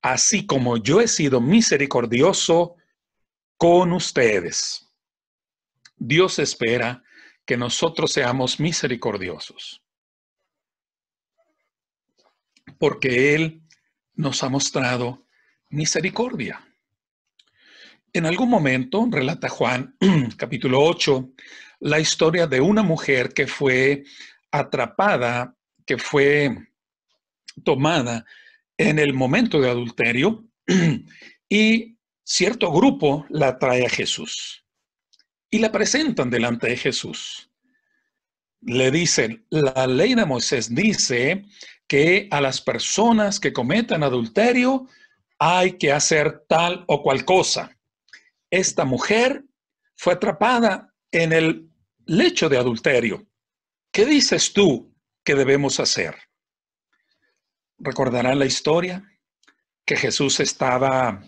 así como yo he sido misericordioso con ustedes. Dios espera que nosotros seamos misericordiosos, porque Él nos ha mostrado misericordia. En algún momento, relata Juan, capítulo 8, la historia de una mujer que fue atrapada, que fue tomada en el momento de adulterio, y cierto grupo la trae a Jesús y la presentan delante de Jesús. Le dicen, la ley de Moisés dice que a las personas que cometan adulterio hay que hacer tal o cual cosa. Esta mujer fue atrapada en el lecho de adulterio. ¿Qué dices tú que debemos hacer? Recordarán la historia que Jesús estaba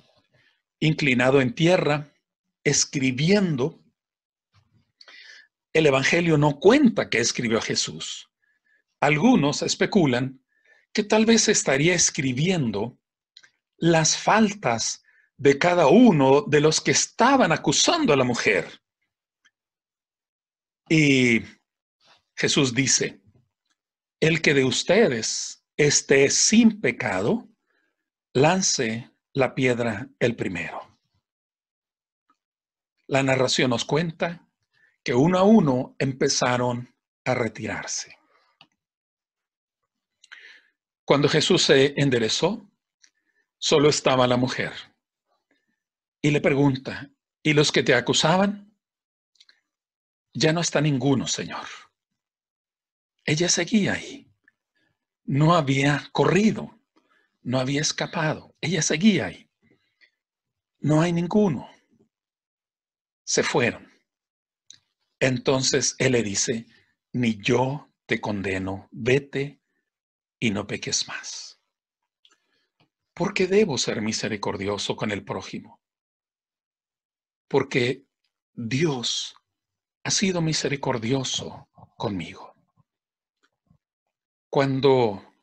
inclinado en tierra, escribiendo. El Evangelio no cuenta qué escribió Jesús. Algunos especulan que tal vez estaría escribiendo las faltas de cada uno de los que estaban acusando a la mujer. Y Jesús dice, el que de ustedes esté sin pecado, lance la piedra el primero. La narración nos cuenta que uno a uno empezaron a retirarse. Cuando Jesús se enderezó, solo estaba la mujer. Y le pregunta, ¿y los que te acusaban? Ya no está ninguno, Señor. Ella seguía ahí. No había corrido, no había escapado. Ella seguía ahí. No hay ninguno. Se fueron. Entonces él le dice, ni yo te condeno, vete y no peques más. ¿Por qué debo ser misericordioso con el prójimo? Porque Dios ha sido misericordioso conmigo. Cuando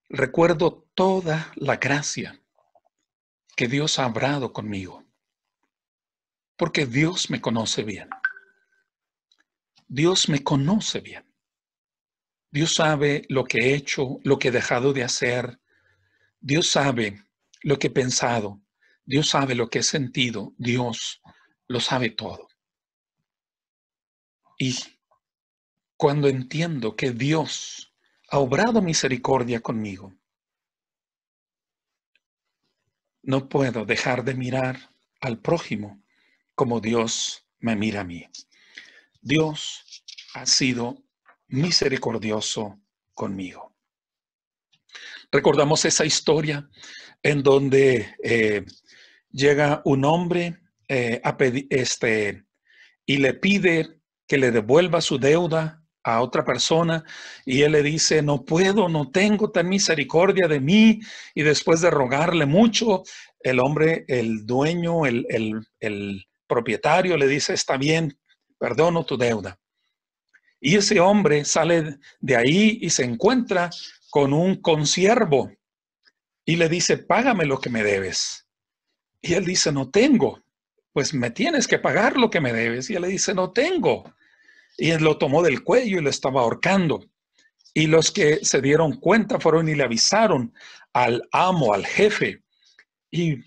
recuerdo toda la gracia que Dios ha hablado conmigo, porque Dios me conoce bien. Dios me conoce bien. Dios sabe lo que he hecho, lo que he dejado de hacer. Dios sabe lo que he pensado. Dios sabe lo que he sentido. Dios lo sabe todo. Y cuando entiendo que Dios ha obrado misericordia conmigo, no puedo dejar de mirar al prójimo como Dios me mira a mí. Dios ha sido misericordioso conmigo. Recordamos esa historia en donde llega un hombre y le pide que le devuelva su deuda a otra persona, y él le dice: no puedo, no tengo tan misericordia de mí. Y después de rogarle mucho, el hombre, el dueño, el propietario le dice: está bien, perdono tu deuda. Y ese hombre sale de ahí y se encuentra con un consiervo y le dice: págame lo que me debes. Y él dice: no tengo. Pues me tienes que pagar lo que me debes. Y él le dice: no tengo. Y él lo tomó del cuello y lo estaba ahorcando. Y los que se dieron cuenta fueron y le avisaron al amo, al jefe. Y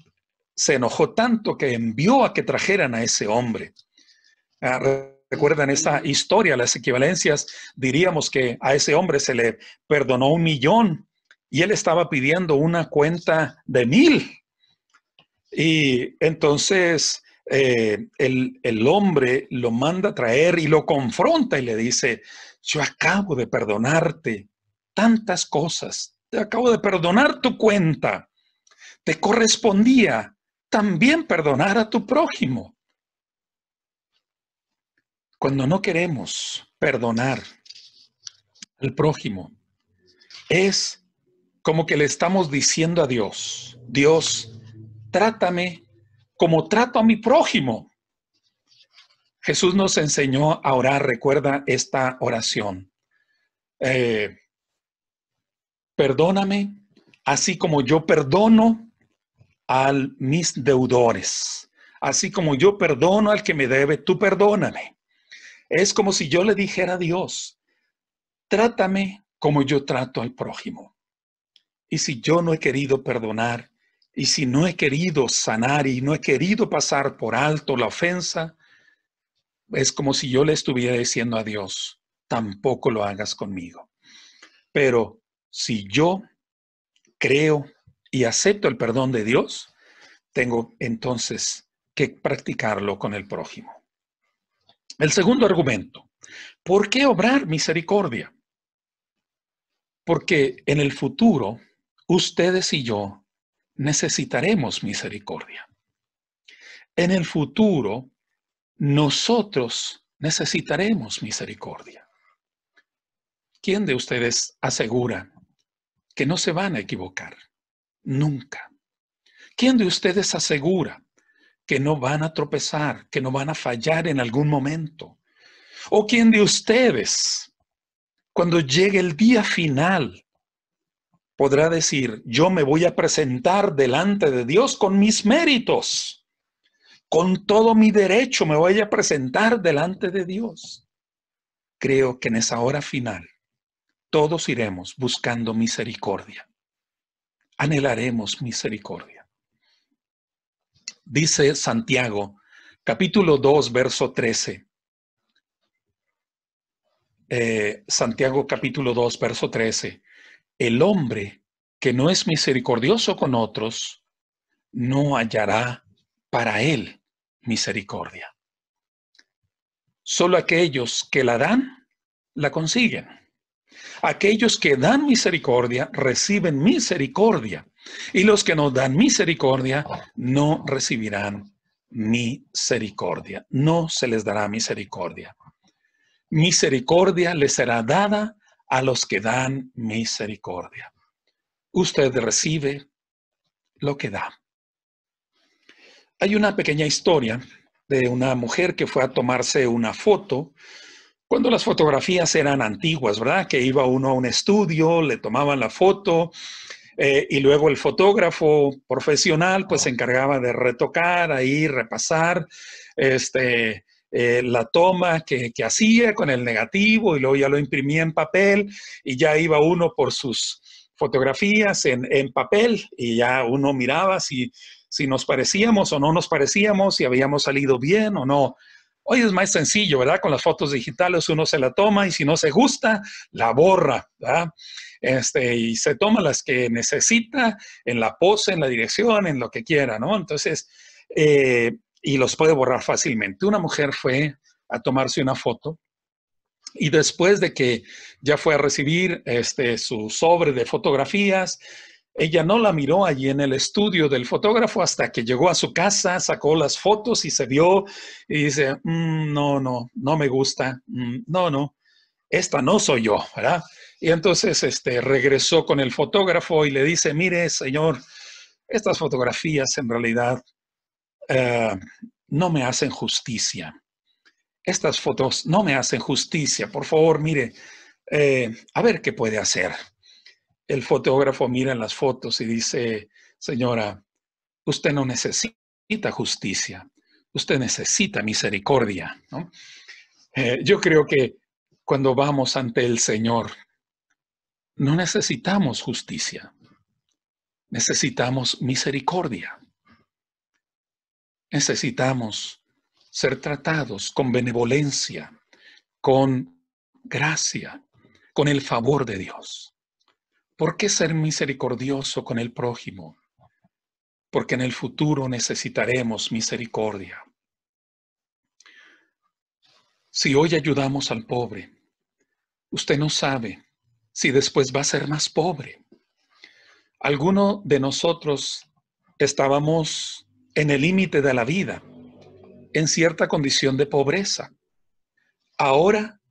se enojó tanto que envió a que trajeran a ese hombre. ¿Recuerdan esta historia? Las equivalencias, diríamos que a ese hombre se le perdonó 1,000,000 y él estaba pidiendo una cuenta de 1,000. Y entonces el hombre lo manda a traer y lo confronta y le dice: yo acabo de perdonarte tantas cosas, te acabo de perdonar tu cuenta, te correspondía también perdonar a tu prójimo. Cuando no queremos perdonar al prójimo, es como que le estamos diciendo a Dios: Dios, trátame como trato a mi prójimo. Jesús nos enseñó a orar. Recuerda esta oración: perdóname así como yo perdono a mis deudores. Así como yo perdono al que me debe, tú perdóname. Es como si yo le dijera a Dios: trátame como yo trato al prójimo. Y si yo no he querido perdonar, y si no he querido sanar, y no he querido pasar por alto la ofensa, es como si yo le estuviera diciendo a Dios: tampoco lo hagas conmigo. Pero si yo creo y acepto el perdón de Dios, tengo entonces que practicarlo con el prójimo. El segundo argumento: ¿por qué obrar misericordia? Porque en el futuro, ustedes y yo necesitaremos misericordia. En el futuro, nosotros necesitaremos misericordia. ¿Quién de ustedes asegura que no se van a equivocar? Nunca. ¿Quién de ustedes asegura que no van a tropezar, que no van a fallar en algún momento? ¿O quién de ustedes, cuando llegue el día final, podrá decir: yo me voy a presentar delante de Dios con mis méritos, con todo mi derecho me voy a presentar delante de Dios? Creo que en esa hora final todos iremos buscando misericordia. Anhelaremos misericordia. Dice Santiago, capítulo 2, verso 13. Santiago capítulo 2, verso 13. El hombre que no es misericordioso con otros, no hallará para él misericordia. Solo aquellos que la dan, la consiguen. Aquellos que dan misericordia, reciben misericordia. Y los que no dan misericordia, no recibirán misericordia. No se les dará misericordia. Misericordia les será dada a los que dan misericordia. Usted recibe lo que da. Hay una pequeña historia de una mujer que fue a tomarse una foto cuando las fotografías eran antiguas, ¿verdad? Que iba uno a un estudio, le tomaban la foto Y luego el fotógrafo profesional pues se encargaba de retocar ahí, repasar la toma que hacía con el negativo y luego ya lo imprimía en papel y ya iba uno por sus fotografías en papel y ya uno miraba si nos parecíamos o no nos parecíamos, si habíamos salido bien o no. Hoy es más sencillo, ¿verdad? Con las fotos digitales uno se la toma y si no se gusta, la borra, ¿verdad? Y se toma las que necesita en la pose, en la dirección, en lo que quiera, ¿no? Entonces, y los puede borrar fácilmente. Una mujer fue a tomarse una foto y después de que ya fue a recibir su sobre de fotografías, ella no la miró allí en el estudio del fotógrafo hasta que llegó a su casa, sacó las fotos y se vio y dice, no me gusta, no, esta no soy yo, ¿verdad? Y entonces regresó con el fotógrafo y le dice, mire, señor, estas fotografías en realidad no me hacen justicia. Estas fotos no me hacen justicia. Por favor, mire, a ver qué puede hacer. El fotógrafo mira las fotos y dice, señora, usted no necesita justicia, usted necesita misericordia, ¿no? Yo creo que cuando vamos ante el Señor, no necesitamos justicia, necesitamos misericordia. Necesitamos ser tratados con benevolencia, con gracia, con el favor de Dios. ¿Por qué ser misericordioso con el prójimo? Porque en el futuro necesitaremos misericordia. Si hoy ayudamos al pobre, usted no sabe si después va a ser más pobre. Algunos de nosotros estábamos en el límite de la vida, en cierta condición de pobreza. Ahora,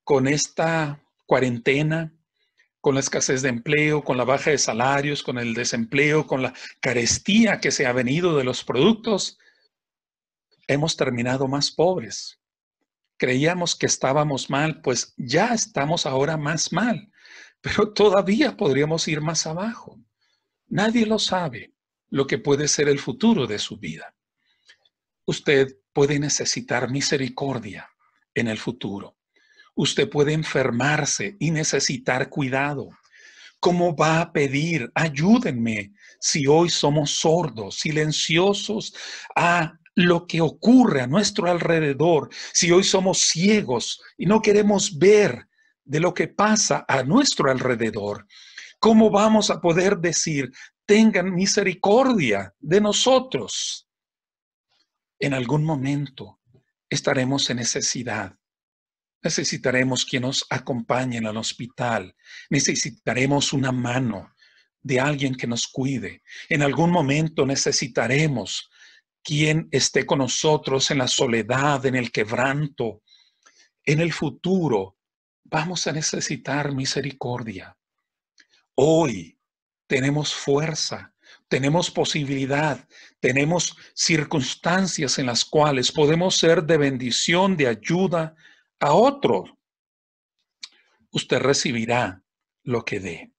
con esta cuarentena, con la escasez de empleo, con la baja de salarios, con el desempleo, con la carestía que se ha venido de los productos, hemos terminado más pobres. Creíamos que estábamos mal, pues ya estamos ahora más mal, pero todavía podríamos ir más abajo. Nadie lo sabe, lo que puede ser el futuro de su vida. Usted puede necesitar misericordia en el futuro. Usted puede enfermarse y necesitar cuidado. ¿Cómo va a pedir? Ayúdenme si hoy somos sordos, silenciosos a lo que ocurre a nuestro alrededor, si hoy somos ciegos y no queremos ver de lo que pasa a nuestro alrededor. ¿Cómo vamos a poder decir, tengan misericordia de nosotros? En algún momento estaremos en necesidad. Necesitaremos quien nos acompañe al hospital. Necesitaremos una mano de alguien que nos cuide. En algún momento necesitaremos quien esté con nosotros en la soledad, en el quebranto. En el futuro vamos a necesitar misericordia. Hoy tenemos fuerza, tenemos posibilidad, tenemos circunstancias en las cuales podemos ser de bendición, de ayuda a otro. Usted recibirá lo que dé.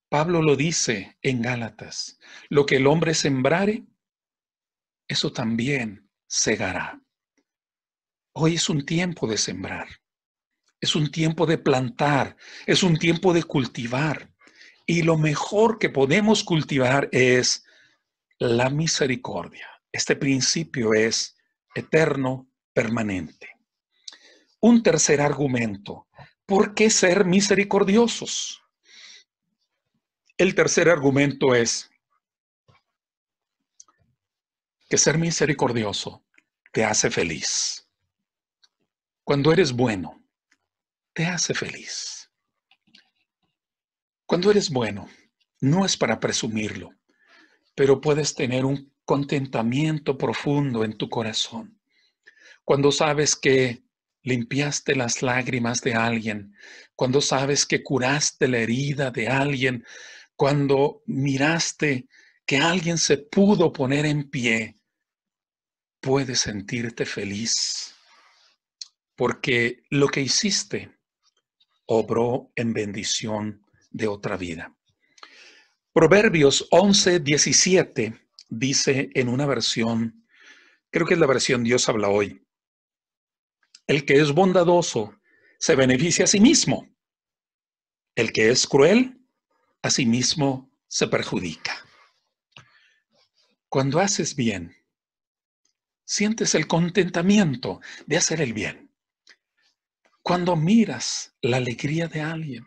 Pablo lo dice en Gálatas, lo que el hombre sembrare, eso también segará. Hoy es un tiempo de sembrar, es un tiempo de plantar, es un tiempo de cultivar. Y lo mejor que podemos cultivar es la misericordia. Este principio es eterno, permanente. Un tercer argumento. ¿Por qué ser misericordiosos? El tercer argumento es que ser misericordioso te hace feliz. Cuando eres bueno, te hace feliz. Cuando eres bueno, no es para presumirlo, pero puedes tener un contentamiento profundo en tu corazón. Cuando sabes que limpiaste las lágrimas de alguien, cuando sabes que curaste la herida de alguien, cuando miraste que alguien se pudo poner en pie, puedes sentirte feliz, porque lo que hiciste obró en bendición de otra vida. Proverbios 11:17 dice en una versión, creo que es la versión Dios habla hoy: el que es bondadoso se beneficia a sí mismo. El que es cruel, a sí mismo se perjudica. Cuando haces bien, sientes el contentamiento de hacer el bien. Cuando miras la alegría de alguien,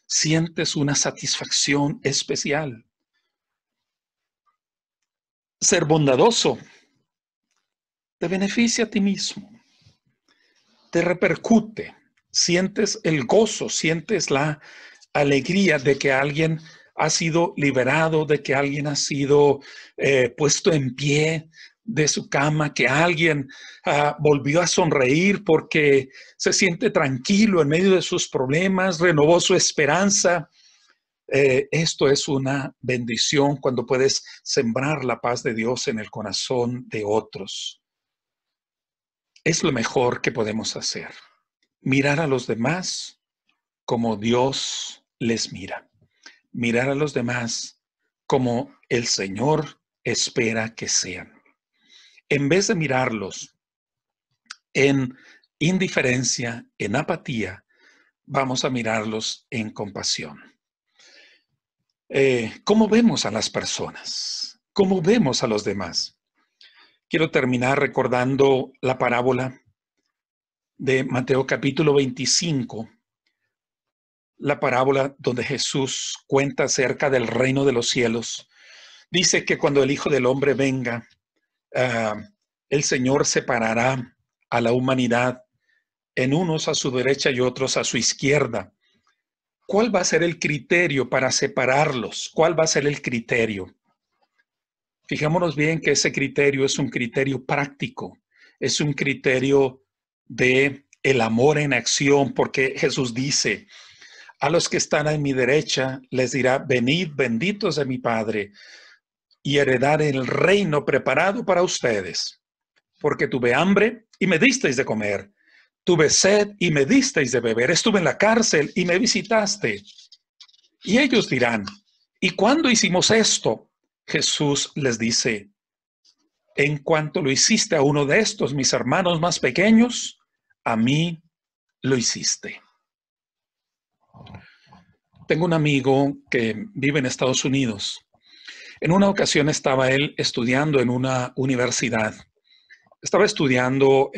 sientes una satisfacción especial. Ser bondadoso te beneficia a ti mismo, te repercute, sientes el gozo, sientes la alegría de que alguien ha sido liberado, de que alguien ha sido puesto en pie de su cama, que alguien volvió a sonreír porque se siente tranquilo en medio de sus problemas, renovó su esperanza. Esto es una bendición cuando puedes sembrar la paz de Dios en el corazón de otros. Es lo mejor que podemos hacer. Mirar a los demás como Dios les mira. Mirar a los demás como el Señor espera que sean. En vez de mirarlos en indiferencia, en apatía, vamos a mirarlos en compasión. ¿Cómo vemos a las personas? ¿Cómo vemos a los demás? Quiero terminar recordando la parábola de Mateo capítulo 25, la parábola donde Jesús cuenta acerca del reino de los cielos. Dice que cuando el Hijo del Hombre venga, el Señor separará a la humanidad en unos a su derecha y otros a su izquierda. ¿Cuál va a ser el criterio para separarlos? ¿Cuál va a ser el criterio? Fijémonos bien que ese criterio es un criterio práctico, es un criterio de el amor en acción, porque Jesús dice: a los que están a mi derecha les dirá: venid, benditos de mi Padre, y heredad el reino preparado para ustedes. Porque tuve hambre y me disteis de comer, tuve sed y me disteis de beber, estuve en la cárcel y me visitaste. Y ellos dirán: ¿y cuándo hicimos esto? Jesús les dice: en cuanto lo hiciste a uno de estos, mis hermanos más pequeños, a mí lo hiciste. Tengo un amigo que vive en Estados Unidos. En una ocasión estaba él estudiando en una universidad. Estaba estudiando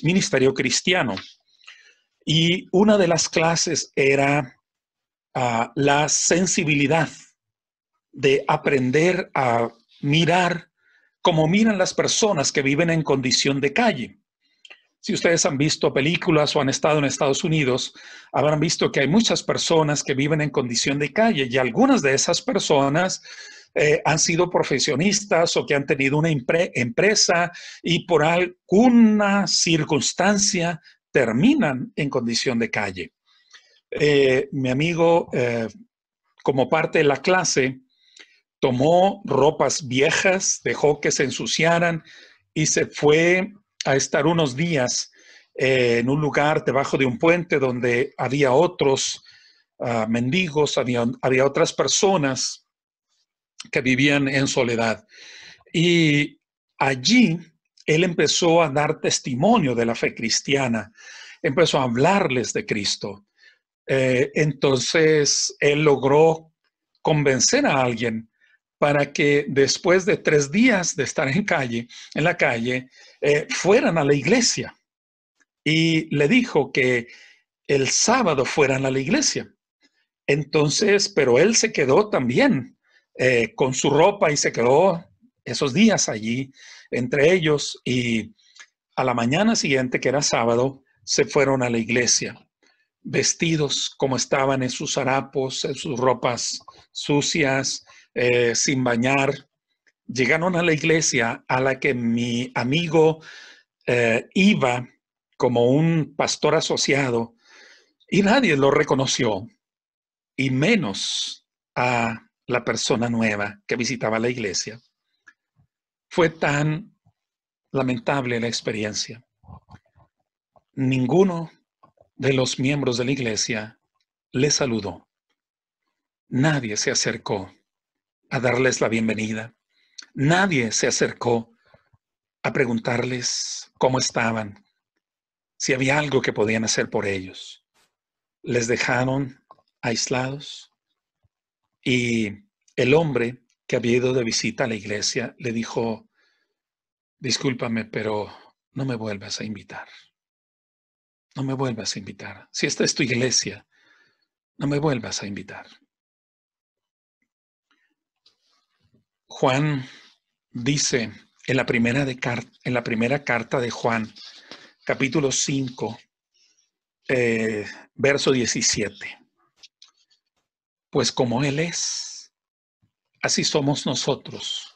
ministerio cristiano. Y una de las clases era la sensibilidad de aprender a mirar como miran las personas que viven en condición de calle. Si ustedes han visto películas o han estado en Estados Unidos, habrán visto que hay muchas personas que viven en condición de calle, y algunas de esas personas han sido profesionistas o que han tenido una empresa y por alguna circunstancia terminan en condición de calle. Mi amigo, como parte de la clase, tomó ropas viejas, dejó que se ensuciaran y se fue a estar unos días en un lugar debajo de un puente donde había otros mendigos, había otras personas que vivían en soledad. Y allí él empezó a dar testimonio de la fe cristiana, empezó a hablarles de Cristo. Entonces él logró convencer a alguien para que después de 3 días de estar en la calle, fueran a la iglesia. Y le dijo que el sábado fueran a la iglesia. Entonces, pero él se quedó también con su ropa y se quedó esos días allí entre ellos, y a la mañana siguiente, que era sábado, se fueron a la iglesia, vestidos como estaban, en sus harapos, en sus ropas sucias, sin bañar. Llegaron a la iglesia a la que mi amigo iba como un pastor asociado, y nadie lo reconoció, y menos a la persona nueva que visitaba la iglesia. Fue tan lamentable la experiencia. Ninguno de los miembros de la iglesia le saludó. Nadie se acercó a darles la bienvenida. Nadie se acercó a preguntarles cómo estaban, si había algo que podían hacer por ellos. Les dejaron aislados y el hombre que había ido de visita a la iglesia le dijo: discúlpame, pero no me vuelvas a invitar. No me vuelvas a invitar. Si esta es tu iglesia, no me vuelvas a invitar. Juan dice en la primera carta de Juan, capítulo 5, verso 17. Pues como Él es, así somos nosotros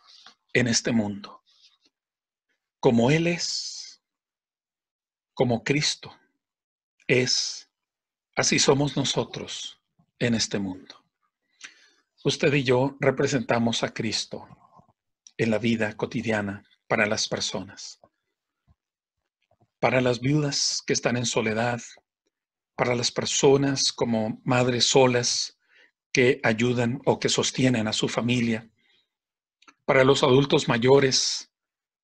en este mundo. Como Él es, como Cristo es, así somos nosotros en este mundo. Usted y yo representamos a Cristo en la vida cotidiana para las personas, para las viudas que están en soledad, para las personas como madres solas que ayudan o que sostienen a su familia, para los adultos mayores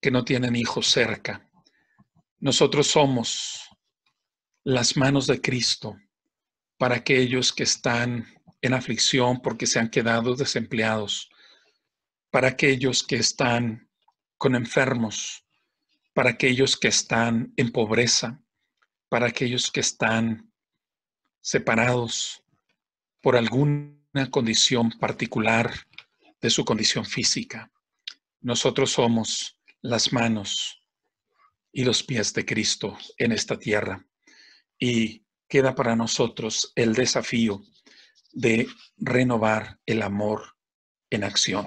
que no tienen hijos cerca. Nosotros somos las manos de Cristo para aquellos que están en aflicción porque se han quedado desempleados, para aquellos que están con enfermos, para aquellos que están en pobreza, para aquellos que están separados por alguna condición particular de su condición física. Nosotros somos las manos y los pies de Cristo en esta tierra. Y queda para nosotros el desafío de renovar el amor en acción.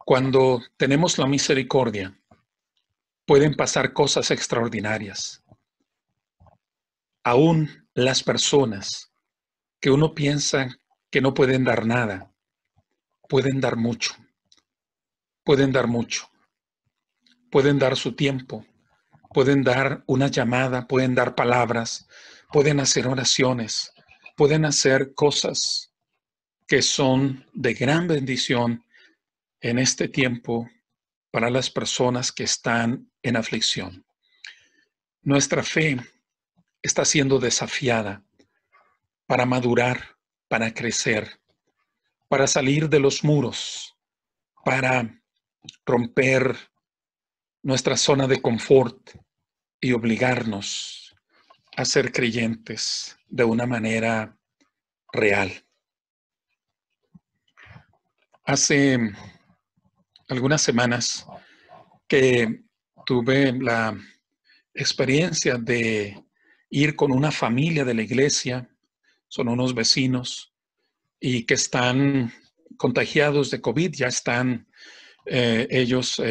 Cuando tenemos la misericordia, pueden pasar cosas extraordinarias. Aún las personas que uno piensa que no pueden dar nada, pueden dar mucho. Pueden dar mucho. Pueden dar su tiempo, pueden dar una llamada, pueden dar palabras, pueden hacer oraciones, pueden hacer cosas que son de gran bendición en este tiempo para las personas que están en aflicción. Nuestra fe está siendo desafiada para madurar, para crecer, para salir de los muros, para romper nuestra zona de confort y obligarnos a ser creyentes de una manera real. Hace algunas semanas que tuve la experiencia de ir con una familia de la iglesia, son unos vecinos y que están contagiados de COVID, ya están ellos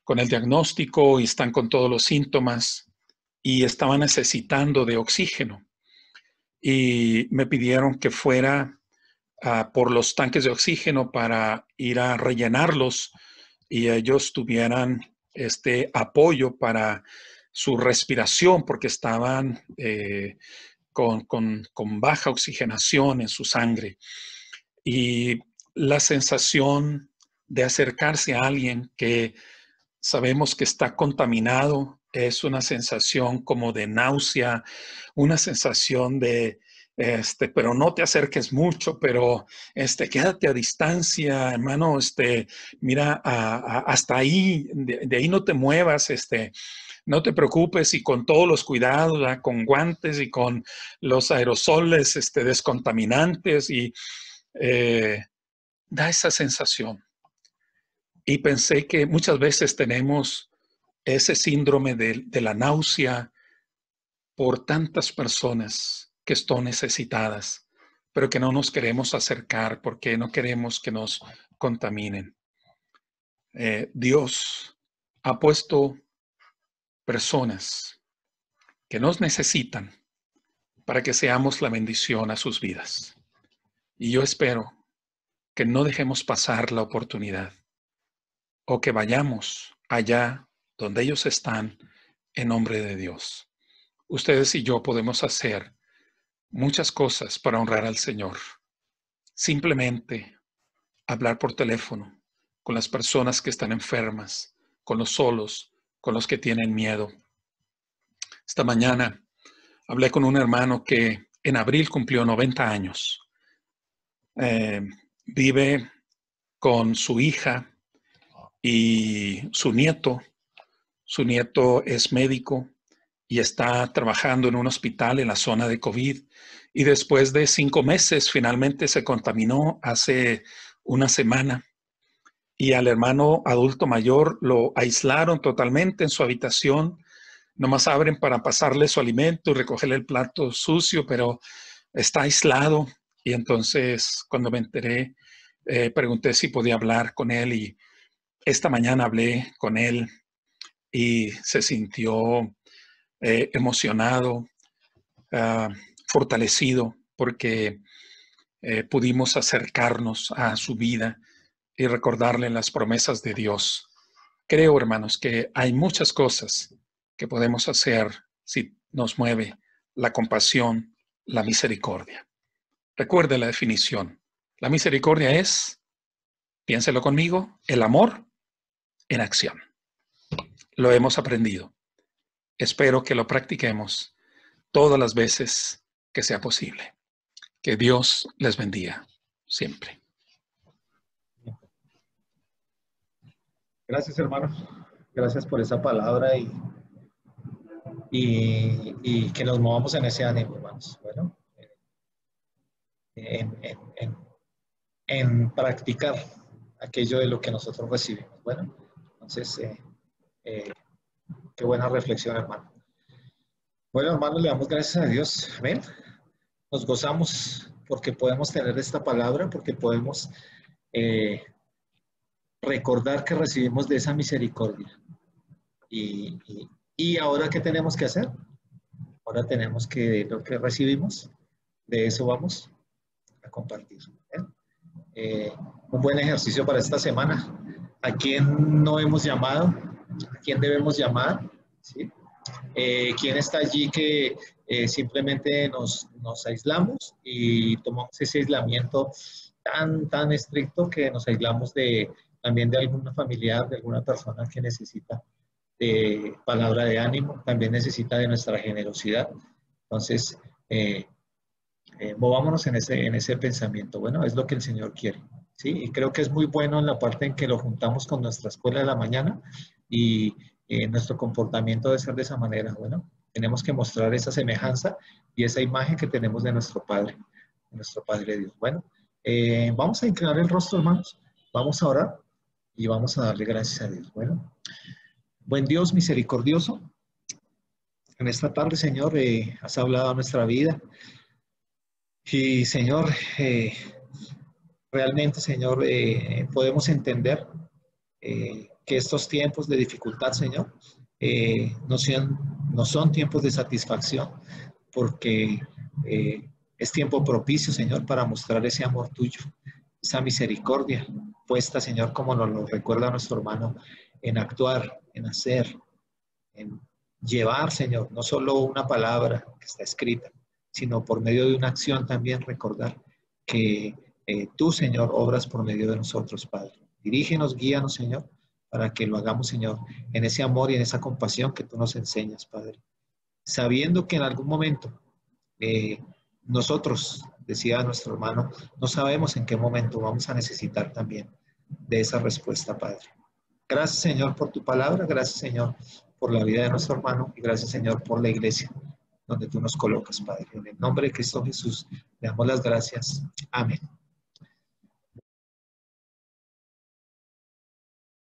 con el diagnóstico y están con todos los síntomas y estaban necesitando de oxígeno. Y me pidieron que fuera por los tanques de oxígeno para ir a rellenarlos y ellos tuvieran este apoyo para su respiración porque estaban con baja oxigenación en su sangre. Y la sensación de acercarse a alguien que sabemos que está contaminado es una sensación como de náusea, una sensación de, pero no te acerques mucho, pero quédate a distancia, hermano, mira, hasta ahí, de ahí no te muevas, no te preocupes y con todos los cuidados, ¿verdad? Con guantes y con los aerosoles descontaminantes y da esa sensación. Y pensé que muchas veces tenemos ese síndrome de la náusea por tantas personas que están necesitadas, pero que no nos queremos acercar porque no queremos que nos contaminen. Dios ha puesto personas que nos necesitan para que seamos la bendición a sus vidas. Y yo espero que no dejemos pasar la oportunidad o que vayamos allá donde ellos están en nombre de Dios. Ustedes y yo podemos hacer muchas cosas para honrar al Señor. simplemente hablar por teléfono con las personas que están enfermas, con los solos, con los que tienen miedo. Esta mañana hablé con un hermano que en abril cumplió 90 años. Vive con su hija y su nieto. Su nieto es médico y está trabajando en un hospital en la zona de COVID. Y después de 5 meses, finalmente se contaminó hace una semana. Y al hermano adulto mayor lo aislaron totalmente en su habitación. Nomás abren para pasarle su alimento y recogerle el plato sucio, pero está aislado. Y entonces, cuando me enteré, pregunté si podía hablar con él. Y esta mañana hablé con él y se sintió emocionado, fortalecido, porque pudimos acercarnos a su vida y recordarle las promesas de Dios. Creo, hermanos, que hay muchas cosas que podemos hacer si nos mueve la compasión, la misericordia. Recuerde la definición. La misericordia es, piénselo conmigo, el amor en acción. Lo hemos aprendido. Espero que lo practiquemos todas las veces que sea posible. Que Dios les bendiga siempre. Gracias, hermano. Gracias por esa palabra y que nos movamos en ese ánimo, hermanos. Bueno, en practicar aquello de lo que nosotros recibimos. Bueno, entonces, qué buena reflexión, hermano. Bueno, hermanos, le damos gracias a Dios. Amén. Nos gozamos porque podemos tener esta palabra, porque podemos recordar que recibimos de esa misericordia. Y ahora, ¿qué tenemos que hacer? Ahora tenemos que, lo que recibimos, de eso vamos a compartir. Un buen ejercicio para esta semana. ¿A quién no hemos llamado? ¿A quién debemos llamar? ¿Sí? ¿Quién está allí que simplemente nos aislamos y tomamos ese aislamiento tan estricto que nos aislamos también de alguna familiar, de alguna persona que necesita de palabra de ánimo, también necesita de nuestra generosidad? Entonces, movámonos en ese pensamiento. Bueno, es lo que el Señor quiere, ¿sí? Y creo que es muy bueno en la parte en que lo juntamos con nuestra escuela de la mañana y nuestro comportamiento debe ser de esa manera. Bueno, tenemos que mostrar esa semejanza y esa imagen que tenemos de nuestro Padre Dios. Bueno, vamos a inclinar el rostro, hermanos, vamos a orar y vamos a darle gracias a Dios. Bueno, buen Dios misericordioso, en esta tarde, Señor, has hablado a nuestra vida y, Señor, realmente, Señor, podemos entender que estos tiempos de dificultad, Señor, no son tiempos de satisfacción, porque es tiempo propicio, Señor, para mostrar ese amor tuyo, esa misericordia puesta, Señor, como nos lo recuerda nuestro hermano, en actuar, en hacer, en llevar, Señor, no solo una palabra que está escrita, sino por medio de una acción también recordar que tú, Señor, obras por medio de nosotros, Padre. Dirígenos, guíanos, Señor, para que lo hagamos, Señor, en ese amor y en esa compasión que tú nos enseñas, Padre. Sabiendo que en algún momento nosotros, decía nuestro hermano, no sabemos en qué momento vamos a necesitar también de esa respuesta, Padre. Gracias, Señor, por tu palabra. Gracias, Señor, por la vida de nuestro hermano. Y gracias, Señor, por la iglesia donde tú nos colocas, Padre. En el nombre de Cristo Jesús, le damos las gracias. Amén.